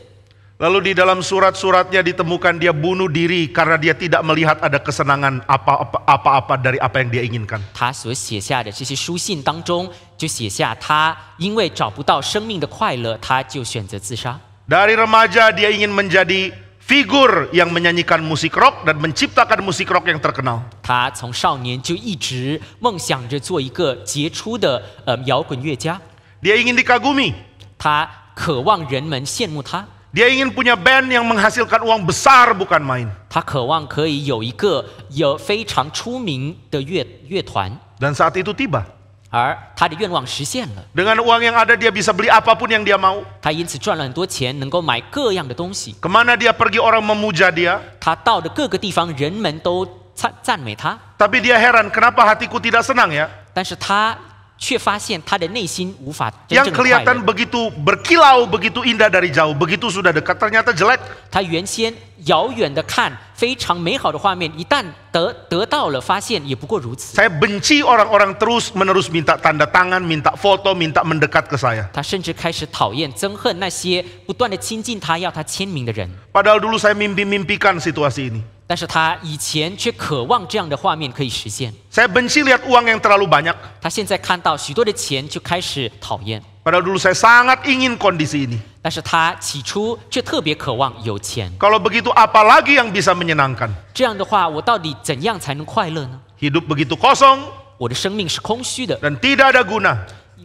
Lalu di dalam surat-suratnya ditemukan dia bunuh diri karena dia tidak melihat ada kesenangan apa-apa dari apa yang dia inginkan. 他所写下的这些书信当中，就写下他因为找不到生命的快乐，他就选择自杀。 Dari remaja dia ingin menjadi figur yang menyanyikan musik rock dan menciptakan musik rock yang terkenal. 他从少年就一直梦想着做一个杰出的摇滚乐家。 Dia ingin dikagumi. 他渴望人们羡慕他。 Dia ingin punya band yang menghasilkan uang besar bukan main. 他渴望可以有一个非常出名的乐团。 Dan saat itu tiba. 而他的愿望实现了。 Dengan uang yang ada dia bisa beli apapun yang dia mau. 他因此赚了很多钱，能够买各样的东西。 Kemana dia pergi orang memuja dia. 他到的各个地方，人们都赞美他。 Tapi dia heran kenapa hatiku tidak senang ya. 但是他却发现他的内心无法真 Yang 正快 kelihatan 乐。 begitu berkilau, begitu indah dari jauh, begitu sudah dekat ternyata jelek. 他原先遥远的看非常美好的画面，一旦得到了，发现也不过如此。 Saya benci orang-orang terus menerus minta tanda tangan, minta foto, minta mendekat ke saya. 他甚至开始讨厌、憎恨那些不断的亲近他、要他签名的人。 Padahal dulu saya mimpi-mimpikan situasi ini. 但是他以前却渴望这样的画面可以实现。 Saya benci lihat uang yang terlalu banyak. 他现在看到许多的钱，就开始讨厌。 Padahal dulu saya sangat ingin kondisi ini. 但是他起初却特别渴望有钱。 Kalau begitu apa lagi yang bisa menyenangkan? 这样的话，我到底怎样才能快乐呢？ Hidup begitu kosong, 我的生命是空虚的， dan tidak ada guna.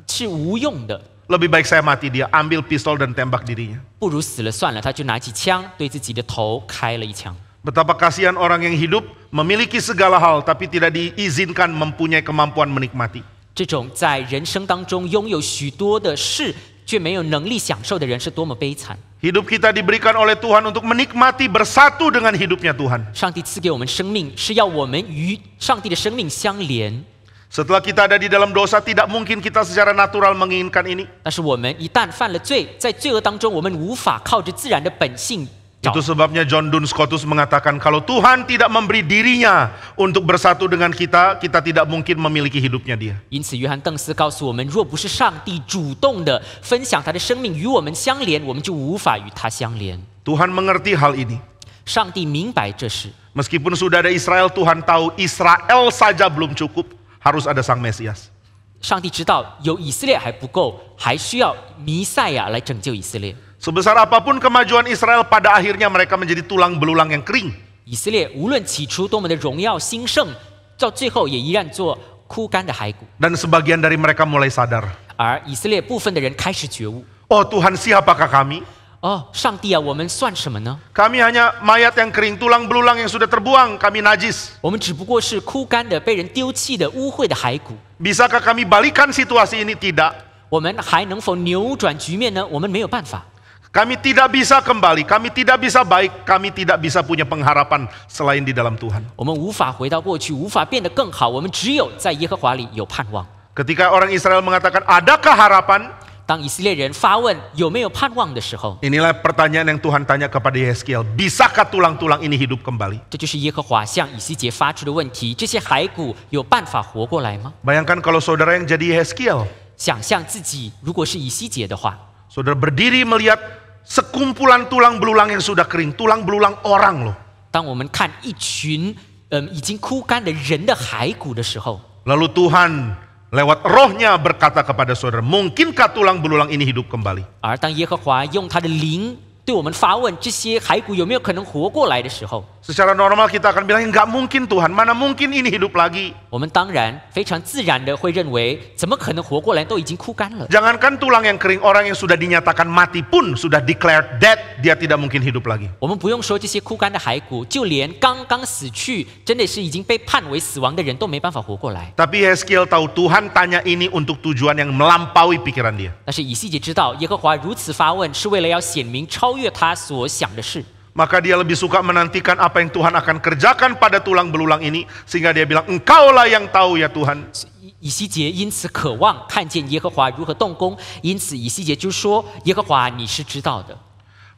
是无用的， Lebih baik saya mati. Dia ambil pistol dan tembak dirinya. 不如死了算了。他就拿起枪对自己的头开了一枪。 Betapa kasihan orang yang hidup memiliki segala hal tapi tidak diizinkan mempunyai kemampuan menikmati. 这种在人生当中拥有许多的事却没有能力享受的人是多么悲惨。 Hidup kita diberikan oleh Tuhan untuk menikmati bersatu dengan hidupnya Tuhan. 上帝赐给我们生命，是要我们与上帝的生命相连。 Setelah kita ada di dalam dosa, tidak mungkin kita secara natural menginginkan ini. 但是我们一旦犯了罪，在罪恶当中，我们无法靠着自然的本性找。 Itu sebabnya John Duns Scotus mengatakan kalau Tuhan tidak memberi dirinya untuk bersatu dengan kita, kita tidak mungkin memiliki hidupnya dia. 因此，约翰邓斯告诉我们，若不是上帝主动的分享他的生命与我们相连，我们就无法与他相连。 Tuhan mengerti hal ini. 上帝明白这事。 Meskipun sudah ada Israel, Tuhan tahu Israel saja belum cukup, harus ada Sang Mesias. 上帝知道有以色列还不够，还需要弥赛亚来拯救以色列。 Sebesar apapun kemajuan Israel, pada akhirnya mereka menjadi tulang belulang yang kering. 以色列无论起初多么的荣耀兴盛，到最后也依然做枯干的骸骨。 Dan sebagian dari mereka mulai sadar. 而以色列部分的人开始觉悟： Oh Tuhan, siapakah kami? 哦，上帝啊，我们算什么呢？ Kami hanya mayat yang kering, tulang belulang yang sudah terbuang, kami najis. 我们只不过是枯干的、被人丢弃的、污秽的骸骨。 Bisakah kami balikan situasi ini? Tidak. 我们还能否扭转局面呢？我们没有办法。 Kami tidak bisa kembali, kami tidak bisa baik, kami tidak bisa punya pengharapan selain di dalam Tuhan. 我们无法回到过去，无法变得更好。我们只有在耶和华里有盼望。 Ketika orang Israel mengatakan, adakah harapan? 当以色列人发问有没有盼望的时候， Inilah pertanyaan yang Tuhan tanya kepada Yeskiel. Bisakah tulang-tulang ini hidup kembali? 这就是耶和华向以西结发出的问题：这些骸骨有办法活过来吗？ Bayangkan kalau saudara yang jadi Yeskiel. 想象自己如果是以西结的话， Saudara berdiri melihat sekumpulan tulang belulang yang sudah kering. Tulang belulang orang loh. 当我们看一群已经枯干的人的骸骨的时候， Lalu Tuhan lewat rohnya berkata kepada saudara, mungkinkah tulang belulang ini hidup kembali? 而当耶和华用他的灵对我们发问这些骸骨有没有可能活过来的时候， Secara normal kita akan bilang, enggak mungkin Tuhan, mana mungkin ini hidup lagi. 我们当然非常自然的会认为，怎么可能活过来？都已经枯干了。 Jangankan tulang yang kering, orang yang sudah dinyatakan mati pun, sudah declared dead, dia tidak mungkin hidup lagi. 我们不用说这些枯干的骸骨，就连刚刚死去，真的是已经被判为死亡的人都没办法活过来。 Tapi Yeskiel tahu Tuhan tanya ini untuk tujuan yang melampaui pikiran dia. 但是以西结知道，耶和华如此发问，是为了要显明超越他所想的事。 Maka dia lebih suka menantikan apa yang Tuhan akan kerjakan pada tulang belulang ini, sehingga dia bilang, engkaulah yang tahu ya Tuhan. 以西结因此渴望看见耶和华如何动工，因此以西结就说：“耶和华，你是知道的。”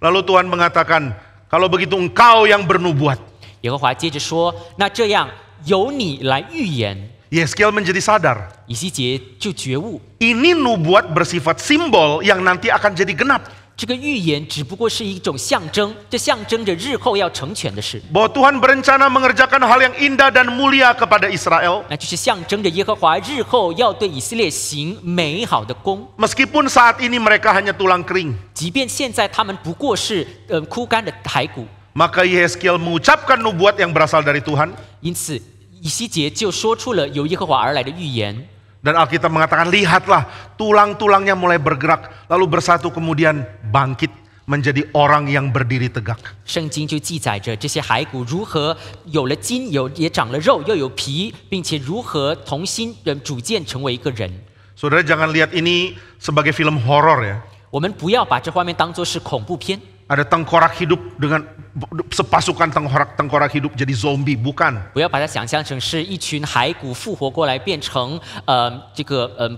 Lalu Tuhan mengatakan, kalau begitu engkau yang bernubuat. 耶和华接着说：“那这样由你来预言。” Yeskiel menjadi sadar. 以西结就觉悟， Ini nubuat bersifat simbol yang nanti akan jadi genap. 这个预言只不过是一种象征，这象征着日后要成全的事。 Bahwa Tuhan berencana mengerjakan hal yang indah dan mulia kepada Israel. 那就是象征着耶和华日后要对以色列行美好的功。 Meskipun saat ini mereka hanya tulang kering. 即便现在他们不过是枯干的骸骨， Maka Yeskiel mengucapkan nubuat yang berasal dari Tuhan. 因此以西结就说出了由耶和华而来的预言。 Dan Alkitab mengatakan, lihatlah tulang-tulangnya mulai bergerak. Lalu bersatu kemudian bangkit menjadi orang yang berdiri tegak. 圣经就记载着这些骸骨如何有了筋，也长了肉，又有皮，并且如何同心逐渐成为一个人。 Saudara jangan lihat ini sebagai film horor ya. 我们不要把这画面当作是恐怖片。 Ada tengkorak hidup dengan sepasukan tengkorak hidup jadi zombie, bukan. 不要把它想象成是一群骸骨复活过来变成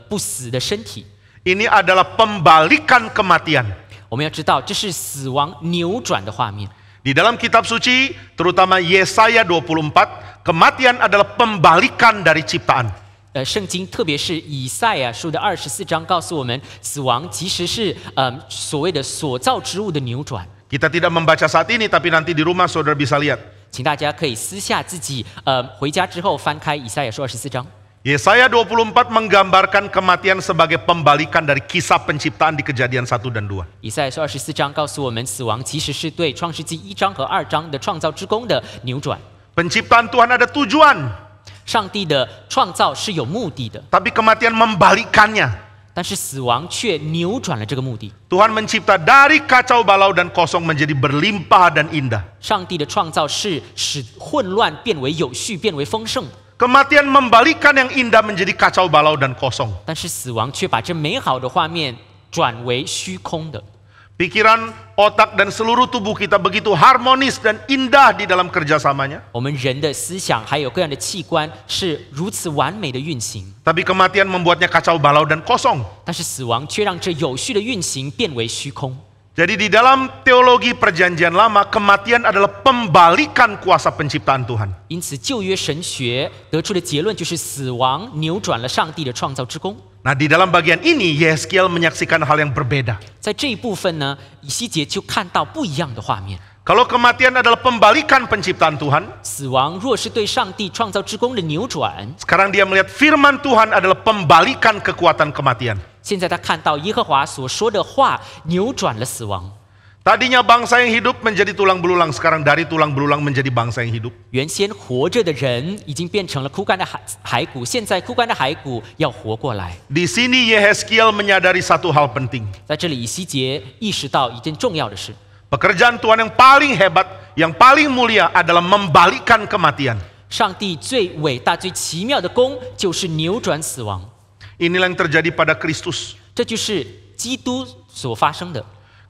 不死的身体。 Ini adalah pembalikan kematian. 我们要知道，这是死亡扭转的画面。 Di dalam kitab suci, terutama Yesaya 24, kematian adalah pembalikan dari ciptaan. 圣经特别是以赛亚书的24章告诉我们，死亡其实是所谓的所造之物的扭转。 Kita tidak membaca saat ini, tapi nanti di rumah saudara bisa lihat. 请大家可以私下自己回家之后翻开以赛亚书24章。 Yesaya 24 menggambarkan kematian sebagai pembalikan dari kisah penciptaan di Kejadian 1 dan 2. 以赛亚书24章告诉我们，死亡其实是对创世纪1章和2章的创造之功的扭转。 Penciptaan Tuhan ada tujuan. 上帝的创造是有目的的， Tapi kematian membalikannya. 但是死亡却扭转了这个目的。 Tuhan mencipta dari kacau balau dan kosong menjadi berlimpah dan indah. 上帝的创造是使混乱变为有序，变为丰盛。 Kematian membalikan yang indah menjadi kacau balau dan kosong. 但是死亡却把这美好的画面转为虚空的。 Pikiran, otak, dan seluruh tubuh kita begitu harmonis dan indah di dalam kerjasamanya. 我们人的思想还有各样的器官是如此完美的运行， Tapi kematian membuatnya kacau balau dan kosong. 但是死亡却让这有序的运行变为虚空。 Jadi di dalam teologi perjanjian lama, kematian adalah pembalikan kuasa penciptaan Tuhan. 因此，旧约神学得出的结论就是死亡扭转了上帝的创造之功。 Nah, di dalam bagian ini Yeskiel menyaksikan hal yang berbeda. 在这一部分呢，以西结就看到不一样的画面。 Kalau kematian adalah pembalikan penciptaan Tuhan, 死亡若是对上帝创造之功的扭转， sekarang dia melihat firman Tuhan adalah pembalikan kekuatan kematian. 现在他看到耶和华所说的话扭转了死亡。 Tadinya bangsa yang hidup menjadi tulang belulang, sekarang dari tulang belulang menjadi bangsa yang hidup. 原先活着的人已经变成了枯干的骸骨，现在枯干的骸骨要活过来。 Di sini Yeskiel menyadari satu hal penting. 在这里，以西结意识到一件重要的事： Pekerjaan Tuhan yang paling hebat, yang paling mulia adalah membalikan kematian. 上帝最伟大、最奇妙的功就是扭转死亡。 Inilah yang terjadi pada Kristus. 这就是基督所发生的。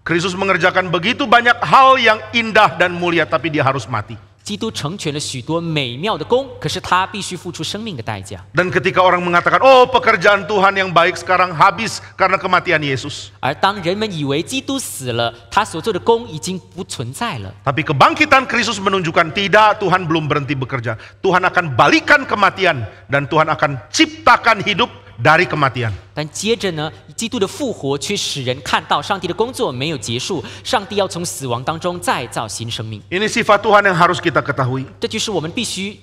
Kristus mengerjakan begitu banyak hal yang indah dan mulia, tapi dia harus mati. 基督成全了许多美妙的功，可是他必须付出生命的代价。 Dan ketika orang mengatakan, oh pekerjaan Tuhan yang baik sekarang habis karena kematian Yesus. 而当人们以为基督死了，他所做的功已经不存在了， Tapi kebangkitan Kristus menunjukkan tidak, Tuhan belum berhenti bekerja. Tuhan akan balikan kematian dan Tuhan akan ciptakan hidup dari kematian. 但接着呢，基督的复活却使人看到上帝的工作没有结束，上帝要从死亡当中再造新生命。 Ini sifat Tuhan yang harus kita ketahui. 这就是我们必须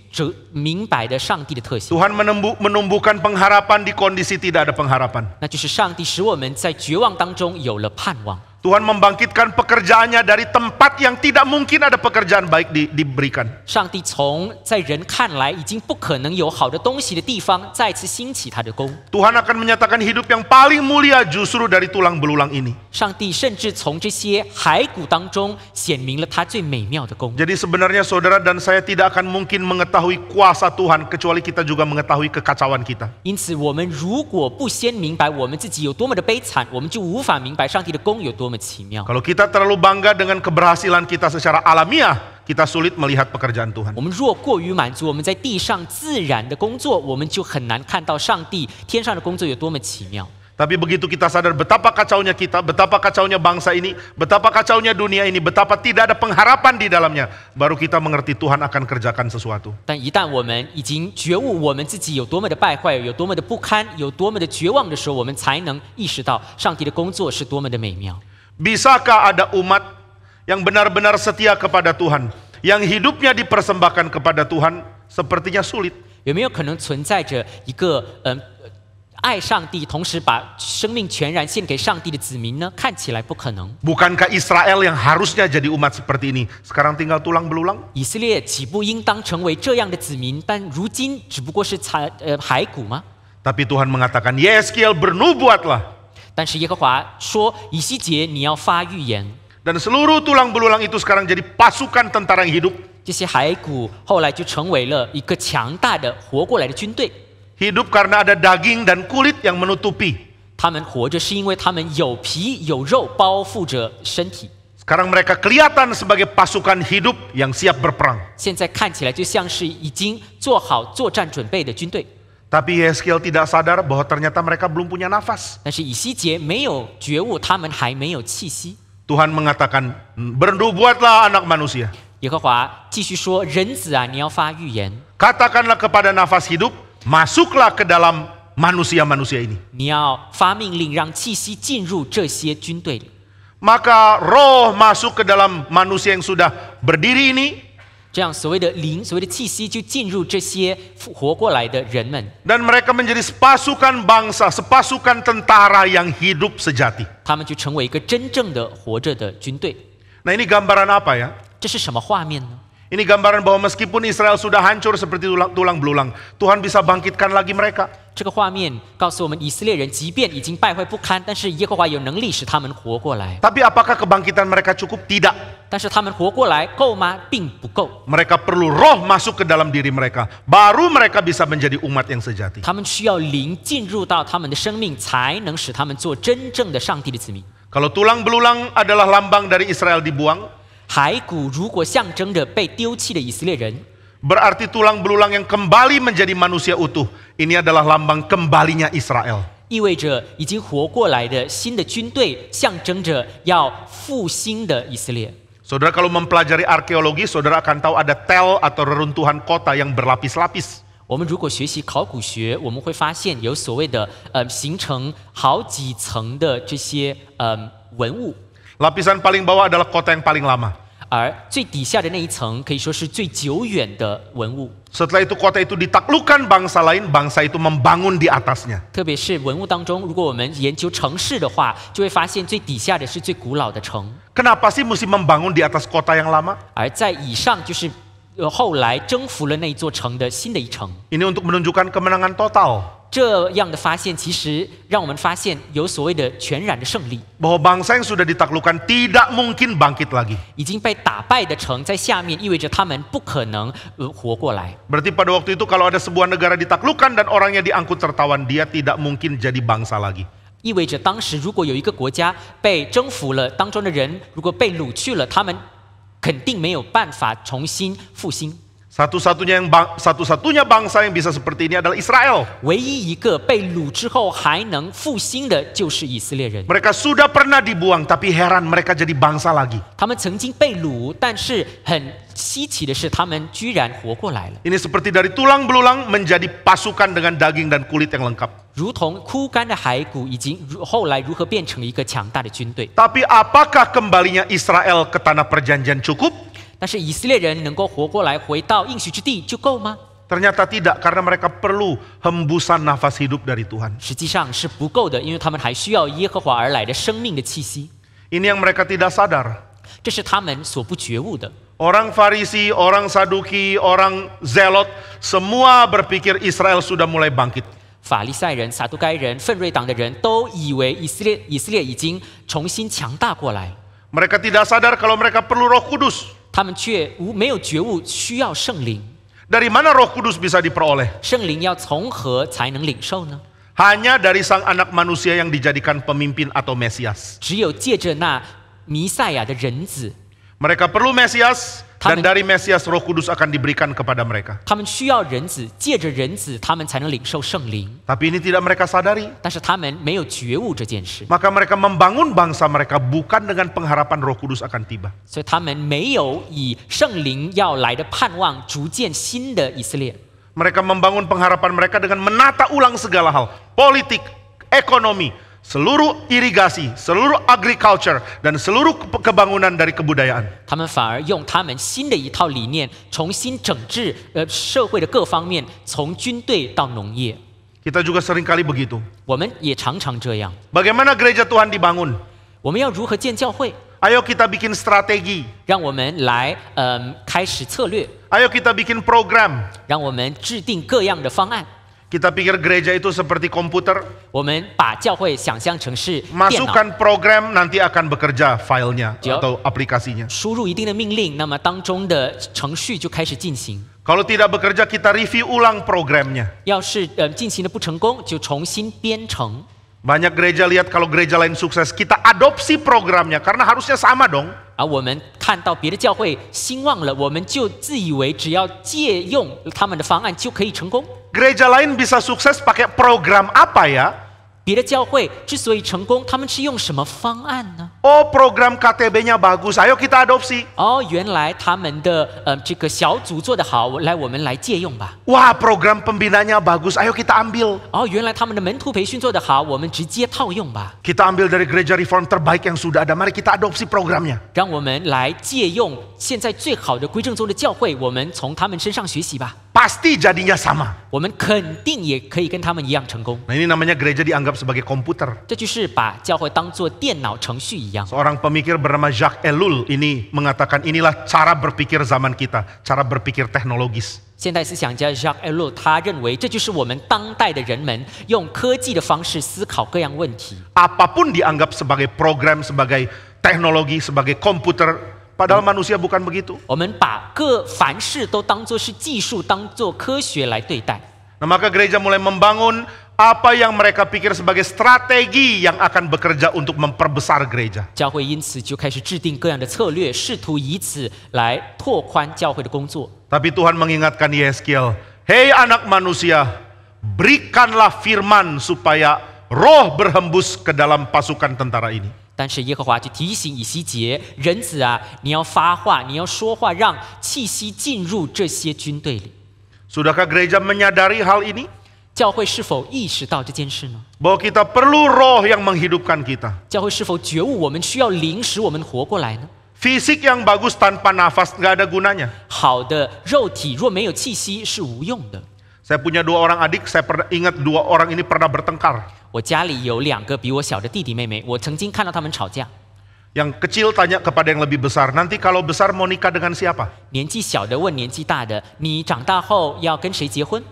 明白的上帝的特性， Tuhan menumbuhkan pengharapan di kondisi tidak ada pengharapan. 那就是上帝使我们在绝望当中有了盼望。 Tuhan membangkitkan pekerjaannya dari tempat yang tidak mungkin ada pekerjaan baik diberikan. 上帝从在人看来已经不可能有好的东西的地方，再次兴起他的功。 Tuhan akan menyatakan hidup yang paling mulia justru dari tulang belulang ini. 上帝甚至从这些骸骨当中显明了他最美妙的功。 Jadi sebenarnya saudara dan saya tidak akan mungkin mengetahui kuasa Tuhan kecuali kita juga mengetahui kekacauan kita. 因此，我们如果不先明白我们自己有多么的悲惨，我们就无法明白上帝的功有多么奇妙。 Kalau kita terlalu bangga dengan keberhasilan kita secara alamiah, kita sulit melihat pekerjaan Tuhan. 我们若过于满足我们在地上自然的工作，我们就很难看到上帝天上的工作有多么奇妙。 Tapi begitu kita sadar betapa kacaunya kita, betapa kacaunya bangsa ini, betapa kacaunya dunia ini, betapa tidak ada pengharapan di dalamnya, baru kita mengerti Tuhan akan kerjakan sesuatu. 但一旦我们已经觉悟我们自己有多么的败坏，有多么的不堪，有多么的绝望的时候，我们才能意识到上帝的工作是多么的美妙。 Bisakah ada umat yang benar-benar setia kepada Tuhan, yang hidupnya dipersembahkan kepada Tuhan? Sepertinya sulit. 有没有可能存在着一个爱上帝，同时把生命全然献给上帝的子民呢？看起来不可能。 Bukankah Israel yang harusnya jadi umat seperti ini, sekarang tinggal tulang belulang? 以色列岂不应当成为这样的子民？但如今只不过是骸骨吗？ Tapi Tuhan mengatakan, Yeskiel bernubuatlah. 但是耶和华说：“以西结，你要发预言。” Dan seluruh tulang belulang itu sekarang jadi pasukan tentara yang hidup. 这些骸骨后来就成为了一个强大的活过来的军队。 Hidup karena ada daging dan kulit yang menutupi. 他们活着是因为他们有皮有肉包覆着身体。 Sekarang mereka kelihatan sebagai pasukan hidup yang siap berperang. 现在看起来就像是已经做好作战准备的军队。 Tapi Yeskiel tidak sadar bahwa ternyata mereka belum punya nafas. 但是以西结没有觉悟，他们还没有气息。 Tuhan mengatakan, bernubuatlah anak manusia. 耶和华继续说：“人子啊，你要发预言， Katakanlah kepada nafas hidup, masuklah ke dalam manusia-manusia ini. 你要发命令，让气息进入这些军队里。 Maka roh masuk ke dalam manusia yang sudah berdiri ini. 这样所谓的灵，所谓的气息就进入这些活过来的人们， Dan mereka menjadi sepasukan bangsa, sepasukan tentara yang hidup sejati. 他们就成为一个真正的活着的军队。 Nah ini gambaran apa ya? 这是什么画面呢？ Ini gambaran bahwa meskipun Israel sudah hancur seperti tulang belulang, Tuhan bisa bangkitkan lagi mereka. 这个画面告诉我们，以色列人即便已经败坏不堪，但是耶和华有能力使他们活过来。 Tapi apakah kebangkitan mereka cukup? Tidak. 但是他们活过来够吗？并不够。 Mereka perlu roh masuk ke dalam diri mereka. Baru mereka bisa menjadi umat yang sejati. 他们需要灵进入到他们的生命，才能使他们做真正的上帝的子民。 Kalau tulang belulang adalah lambang dari Israel dibuang, 骸骨如果象征着被丢弃的以色列人， berarti tulang belulang yang kembali menjadi manusia utuh. Ini adalah lambang kembalinya Israel. 意味着已经活过来的新的军队，象征着要复兴的以色列。 Saudara kalau mempelajari arkeologi, saudara akan tahu ada tel atau reruntuhan kota yang berlapis-lapis. 我们如果学习考古学，我们会发现有所谓的形成好几层的这些文物， Lapisan paling bawah adalah kota yang paling lama. 而最底下的那一层可以说是最久远的文物。 Setelah itu kota itu ditaklukkan bangsa lain, bangsa itu membangun di atasnya. 特别是文物当中，如果我们研究城市的话，就会发现最底下的是最古老的城， Kenapa sih mesti membangun di atas kota yang lama? 而在以上就是后来征服了那座城的新的一城。 Ini untuk menunjukkan kemenangan total. 这样的发现，其实让我们发现有所谓的全然的胜利。 Bahwa bangsa yang sudah ditaklukkan tidak mungkin bangkit lagi. 已经被打败的城在下面，意味着他们不可能活过来。 Berarti pada waktu itu kalau ada sebuah negara ditaklukkan dan orangnya diangkut tertawan, dia tidak mungkin jadi bangsa lagi. 意味着当时如果有一个国家被征服了，当中的人如果被掳去了，他们肯定没有办法重新复兴。 Satu-satunya bangsa yang bisa seperti ini adalah Israel. 唯一一个被掳之后还能复兴的就是以色列人。 Mereka sudah pernah dibuang, tapi heran mereka jadi bangsa lagi. 他们曾经被掳，但是很稀奇的是，他们居然活过来了， Ini seperti dari tulang belulang menjadi pasukan dengan daging dan kulit yang lengkap. 如同枯干的骸骨，已经后来如何变成了一个强大的军队。 Tapi apakah kembalinya Israel ke tanah perjanjian cukup? 但是以色列人能够活过来，回到应许之地就够吗？ Ternyata tidak, karena mereka perlu hembusan nafas hidup dari Tuhan. 实际上是不够的，因为他们还需要耶和华而来的生命的气息。 Ini yang mereka tidak sadar. 这是他们所不觉悟的。 Orang Farisi, orang Saduki, orang Zelot, semua berpikir Israel sudah mulai bangkit. 法利赛人、撒都该人、奋锐党的人都以为以色列已经重新强大过来， Mereka tidak sadar kalau mereka perlu Roh Kudus. 他们却没有觉悟需要圣灵。 Dari mana Roh Kudus bisa diperoleh? 圣灵要从何才能领受呢？ Hanya dari Sang Anak Manusia yang dijadikan pemimpin atau Mesias. 只有借着那弥赛亚的人子， Mereka perlu Mesias, dan Amin. dari Mesias Roh Kudus akan diberikan kepada mereka. 他们需要人子，借着人子，他们才能领受圣灵。 Tapi ini tidak mereka sadari. 但是他们没有觉悟这件事， Maka mereka membangun bangsa mereka bukan dengan pengharapan Roh Kudus akan tiba. 所以他们没有以圣灵要来的盼望逐渐新的以色列。 Mereka membangun pengharapan mereka dengan menata ulang segala hal. Politik, ekonomi, seluruh irigasi, seluruh agriculture, dan seluruh kebangunan dari kebudayaan. 他们反而用他们新的一套理念，重新整治社会的各方面，从军队到农业。 Kita juga seringkali begitu. 我们也常常这样。 Bagaimana gereja Tuhan dibangun? 我们要如何建教会？ Ayo kita bikin strategi. 让我们来开始策略， Ayo kita bikin program. 让我们制定各样的方案。 Kita pikir gereja itu seperti komputer. 我们把教会想象成是电脑， Masukkan program, nanti akan bekerja filenya Jawab. atau aplikasinya. 输入一定的命令，那么当中的程序就开始进行。 Kalau tidak bekerja, kita review ulang programnya. 要是进行的不成功，就重新编程。 Banyak gereja lihat kalau gereja lain sukses, kita adopsi programnya karena harusnya sama dong. 而我们看到别的教会兴旺了，我们就自以为只要借用他们的方案就可以成功。 Gereja lain bisa sukses pakai program apa ya? 别的教会之所以成功，他们是用什么方案呢？ Oh, program KTB-nya bagus, ayo kita adopsi. 哦，原来他们的这个小组做得好，来我们来借用吧。 Wah, program pembinanya bagus, ayo kita ambil. 哦，原来他们的门徒培训做得好，我们直接套用吧。 Kita ambil dari gereja reform terbaik yang sudah ada, mari kita adopsi programnya. 让我们来借用现在最好的归正宗的教会，我们从他们身上学习吧。pasti jadinya sama. 我们肯定也可以跟他们一样成功。 Nah, ini namanya gereja dianggap sebagai komputer. 这就是把教会当作电脑程序一样。 Seorang pemikir bernama Jacques Ellul ini mengatakan inilah cara berpikir zaman kita, cara berpikir teknologis. 现代思想家 Jacques Ellul 他认为这就是我们当代的人们用科技的方式思考各样问题。 Apapun dianggap sebagai program, sebagai teknologi, sebagai komputer. Padahal manusia bukan begitu. 我们把凡事都当作是技术，当作科学来对待。 Nah, maka gereja mulai membangun apa yang mereka pikir sebagai strategi yang akan bekerja untuk memperbesar gereja. 教会因此就开始制定各样的策略，试图以此来拓宽教会的工作。 Tapi Tuhan mengingatkan Yeskiel, hei anak manusia, berikanlah firman supaya roh berhembus ke dalam pasukan tentara ini. 但是耶和华就提醒以西结，人子啊，你要发话，你要说话，让气息进入这些军队里。 Sudahkah gereja menyadari hal ini? 教会是否意识到这件事呢？ Bahwa kita perlu roh yang menghidupkan kita. 教会是否觉悟我们需要灵使我们活过来呢？ Fisik yang bagus tanpa nafas nggak ada gunanya. 好的肉体若没有气息是无用的。 Saya punya 2 orang adik, saya ingat 2 orang ini pernah bertengkar. 我家里有2个比我小的弟弟妹妹，我曾经看到他们吵架。 Yang kecil tanya kepada yang lebih besar, nanti kalau besar mau nikah dengan siapa? 年纪小的问年纪大的：“你长大后要跟谁结婚？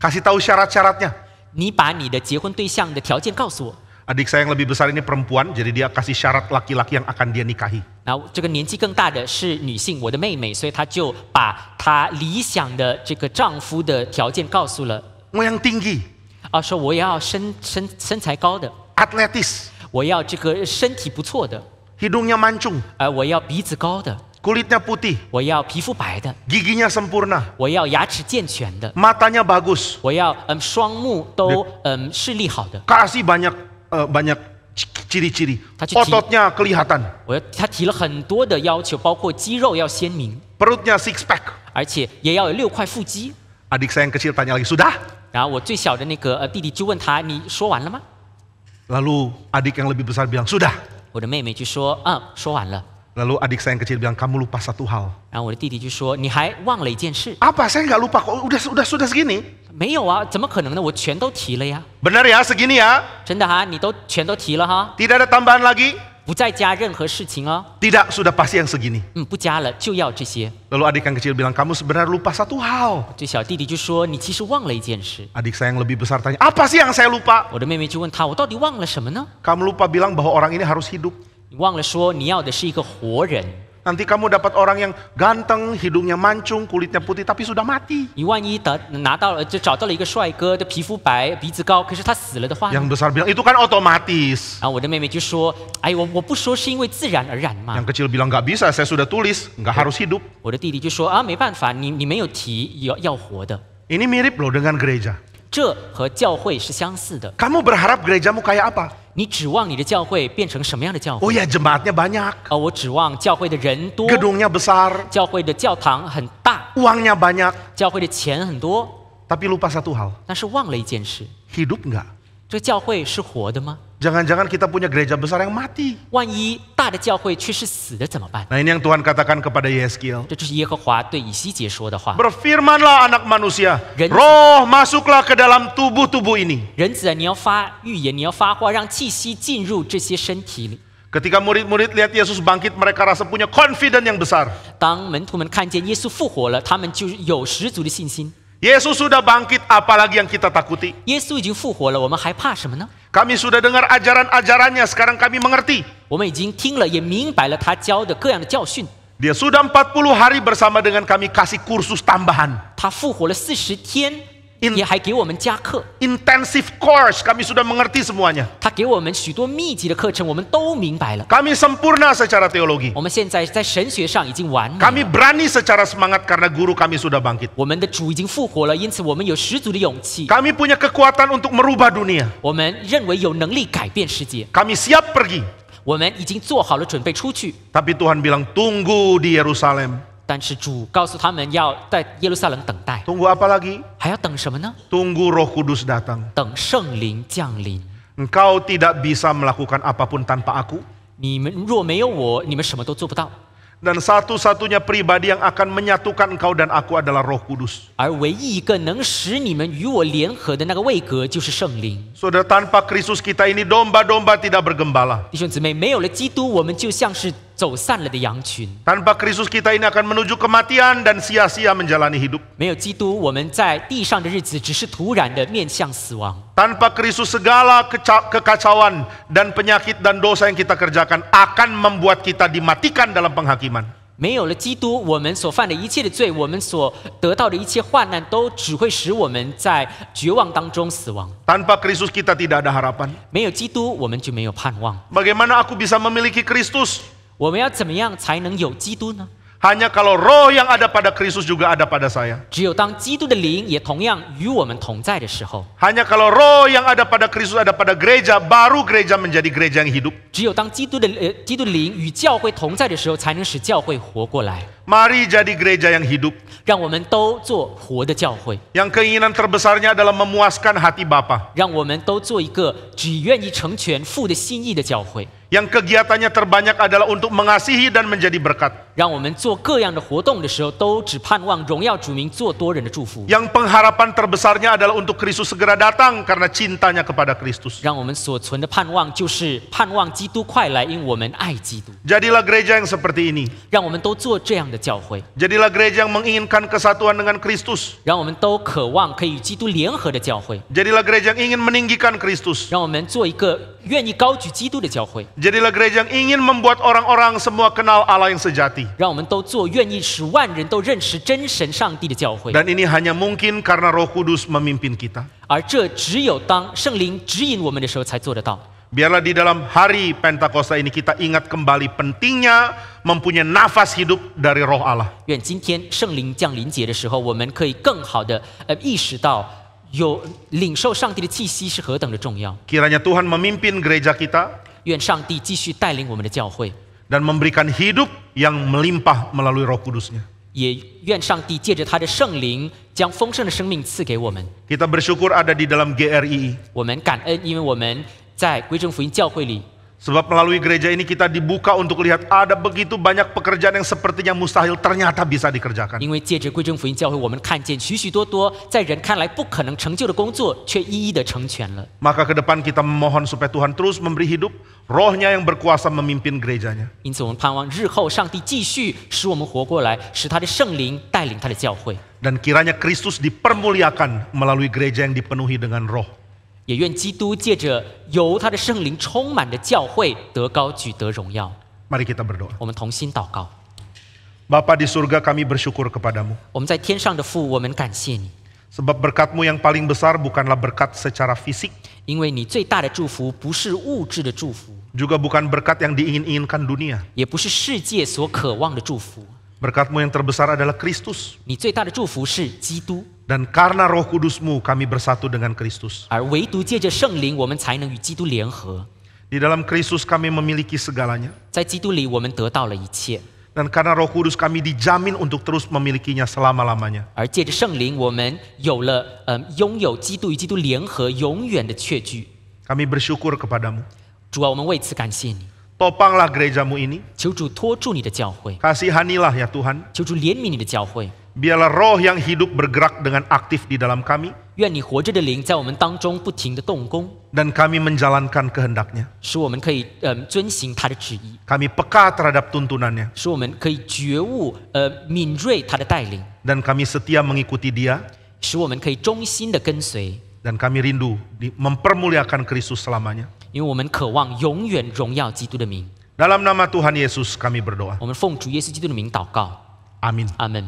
Kasih tahu syarat-syaratnya. 你把你的结婚对象的条件告诉我。” Adik saya yang lebih besar ini perempuan, jadi dia kasih syarat laki-laki yang akan dia nikahi. 然后这个年纪更大的是女性，我的妹妹，所以她就把她理想的这个丈夫的条件告诉了。 Mau yang tinggi, 说我也要身材高的， atletis, 我要这个身体不错的， hidungnya mancung, 我要鼻子高的， kulitnya putih, 我要皮肤白的， giginya sempurna, 我要牙齿健全的， matanya bagus, 我要双目都视力好的。 kasih banyak ciri-ciri, ototnya kelihatan, 他提了很多的要求，包括肌肉要鲜明， perutnya six pack. 而且也要有6块腹肌。 Adik saya yang kecil tanya lagi, sudah? 然后我最小的那个弟弟就问他：“你说完了吗？” Lalu adik yang lebih besar bilang, sudah. 我的妹妹就说：“说完了。” Lalu adik saya yang kecil bilang, kamu lupa satu hal. 然后我的弟弟就说：“你还忘了一件事。” Apa? Saya nggak lupa kok. Sudah segini. 没有啊，怎么可能呢？我全都提了呀。 Benar ya, segini ya. 真的哈，你都全都提了哈， Tidak ada tambahan lagi. 不再加任何事情哦。 Tidak, sudah pasti yang segini. 不加了，就要这些。 Lalu adik yang kecil bilang, kamu sebenarnya lupa satu hal. 最小弟弟就说：“你其实忘了一件事。” Adik saya yang lebih besar tanya, apa sih yang saya lupa? 我的妹妹就问他：“我到底忘了什么呢？” Kamu lupa bilang bahwa orang ini harus hidup. 你忘了说你要的是一个活人。 Nanti kamu dapat orang yang ganteng, hidungnya mancung, kulitnya putih, tapi sudah mati. 你万一拿到了，就找到了一个帅哥的皮肤白、鼻子高，可是他死了的话呢？ Yang besar bilang, itu kan otomatis. 然后我的妹妹就说：“哎，我不说是因为自然而然嘛。” Yang kecil bilang, nggak bisa, saya sudah tulis, nggak harus hidup. 我的弟弟就说：“没办法，你没有提要活的。” Ini mirip loh dengan gereja. 这和教会是相似的。 Kamu berharap gerejamu kayak apa? 你指望你的教会变成什么样的教 Oh 会？ ya, jemaatnya banyak, 我指望教会的人多， gedungnya besar, 教会的教堂很大， uangnya banyak, 教会的钱很多， tapi lupa satu hal, 但是忘了一件事： hidup nggak? 这教会是活的吗？ Jangan-jangan kita punya gereja besar yang mati. 万一大的教会却是死的怎么办？ Nah, ini yang Tuhan katakan kepada Yeskiel. 这就是耶和华对以西结说的话。 Berfirmanlah anak manusia, Ren- roh masuklah ke dalam tubuh-tubuh ini. 人子啊，你要发预言，你要发话，让气息进入这些身体里。 Ketika murid-murid lihat Yesus bangkit, mereka rasa punya confidence yang besar. 当门徒们看见耶稣复活了，他们就有十足的信心。 Yesus sudah bangkit, apalagi yang kita takuti? 耶稣已经复活了，我们还怕什么呢？ Kami sudah dengar ajaran-ajarannya, sekarang kami mengerti. 我们已经听了，也明白了他教的各样的教训。 Dia sudah 40 hari bersama dengan kami kasih kursus tambahan. 他复活了40天，也还给我们加课。 Intensive course, kami sudah mengerti semuanya. 他给我们许多密集的课程，我们都明白了。 Kami sempurna secara teologi. 我们现在在神学上已经完美 Kami 了。 berani secara semangat karena guru kami sudah bangkit. 我们的主已经复活了，因此我们有十足的勇气。 Kami punya kekuatan untuk merubah dunia. 我们认为有能力改变世界， Kami siap pergi. 我们已经做好了准备出去。 Tapi Tuhan bilang, tunggu di Yerusalem. 但是主告诉他们要在耶路撒冷等待， Tunggu apa lagi? 还要等什么呢？ Tunggu Roh Kudus datang. 等圣灵降临。 Engkau tidak bisa melakukan apapun tanpa aku. 你们若没有我，你们什么都做不到。Dan satu-satunya pribadi yang akan menyatukan engkau dan aku adalah Roh Kudus. 而唯一一个能使你们与我联合的那个位格就是圣灵。 Saudara, tanpa Kristus kita ini domba-domba tidak bergembala. 弟兄姊妹，没有了基督，我们就像是走散了的羊群。 Tanpa Kristus kita ini akan menuju kematian dan sia-sia menjalani hidup. 没有基督，我们在地上的日子只是突然的面向死亡。 Tanpa Kristus segala kekacauan dan penyakit dan dosa yang kita kerjakan akan membuat kita dimatikan dalam penghakiman. 没有了基督，我们所犯的一切的罪，我们所得到的一切患难，都只会使我们在绝望当中死亡。 Tanpa Kristus kita tidak ada harapan. 没有基督，我们就没有盼望。 Bagaimana aku bisa memiliki Kristus? 我们要怎么样才能有基督呢？ Hanya kalau roh yang ada pada Kristus juga ada pada saya. 只有当基督的灵也同样与我们同在的时候， Hanya kalau roh yang ada pada Kristus ada pada gereja, baru gereja menjadi gereja yang hidup. 只有当基督的灵与教会同在的时候，才能使教会活过来。 Mari jadi gereja yang hidup. 让我们都做活的教会， Yang keinginan terbesarnya adalah memuaskan hati Bapa. 让我们都做一个只愿意成全父的心意的教会。 Yang kegiatannya terbanyak adalah untuk mengasihi dan menjadi berkat. 让我们做各样的活动的时候，都只盼望荣耀主名，做多人的祝福。 Yang pengharapan terbesarnya adalah untuk Kristus segera datang karena cintanya kepada Kristus. 让我们所存的盼望，就是盼望基督快来，因我们爱基督。 Jadilah gereja yang seperti ini. 让我们都做这样的教会， Jadilah gereja yang menginginkan kesatuan dengan Kristus. 让我们都渴望可以与基督联合的教会， Jadilah gereja yang ingin meninggikan Kristus. 让我们做一个愿意高举基督的教会， Jadilah gereja yang ingin membuat orang-orang semua kenal Allah yang sejati. 让我们都做愿意使万人都认识真神上帝的教会。 Dan ini hanya mungkin karena Roh Kudus memimpin kita. 而这只有当圣灵指引我们的时候才做得到。 Biarlah di dalam hari Pentakosta ini kita ingat kembali pentingnya mempunyai nafas hidup dari Roh Allah. 愿今天圣灵降临节的时候，我们可以更好的意识到，有领受上帝的气息是何等的重要。 Kiranya Tuhan memimpin gereja kita 愿上帝继续带领我们的教会， dan memberikan hidup yang melimpah melalui Roh Kudusnya. 也愿上帝借着他的圣灵，将丰盛的生命赐给我们。 Kita bersyukur ada di dalam GRII. 我们感恩，因为我们在归正福音教会里， Sebab melalui gereja ini kita dibuka untuk lihat ada begitu banyak pekerjaan yang sepertinya mustahil ternyata bisa dikerjakan. 因为借着归正福音教会，我们看见许许多多在人看来不可能成就的工作，却一一的成全了。 Maka ke depan kita memohon supaya Tuhan terus memberi hidup, rohnya yang berkuasa memimpin gerejanya. 因此，我们盼望日后上帝继续使我们活过来，使他的圣灵带领他的教会。 Dan kiranya Kristus dipermuliakan melalui gereja yang dipenuhi dengan roh. 也愿基督借着由他的圣灵充满的教会得高举得荣耀。 Mari kita berdoa. 我们同心祷告。 Bapa di surga, kami bersyukur kepadamu. 我们在天上的父，我们感谢你， Sebab berkat-Mu yang paling besar bukanlah berkat secara fisik, 因为你最大的祝福不是物质的祝福， juga bukan berkat yang diingin-inginkan dunia. 也不是世界所渴望的祝福。 Berkat-Mu yang terbesar adalah Kristus. 你最大的祝福是基督， Dan karena roh kudus-Mu kami bersatu dengan Kristus. 而唯独借着圣灵，我们才能与基督联合。 Di dalam Kristus kami memiliki segalanya. 在基督里，我们得到了一切， Dan karena roh kudus kami dijamin untuk terus memilikinya selama-lamanya. 而借着圣灵，我们有了拥有基督与基督联合永远的确据。 Kami bersyukur kepadamu. 主啊，我们为此感谢你， Topanglah gerejamu ini. 求主托住你的教会， Kasihanilah ya Tuhan. 求主怜悯你的教会。 Biarlah roh yang hidup bergerak dengan aktif di dalam kami. 愿你活着的灵在我们当中不停的动工， Dan kami menjalankan kehendaknya. 使我们可以遵行他的旨意， Kami peka terhadap tuntunannya. 使我们可以觉悟敏锐他的带领， Dan kami setia mengikuti dia. 使我们可以忠心的跟随， Dan kami rindu mempermuliakan Kristus selamanya. 因为我们渴望永远荣耀基督的名。 Dalam nama Tuhan Yesus kami berdoa. 我们奉主耶稣基督的名祷告， Amin. 阿门。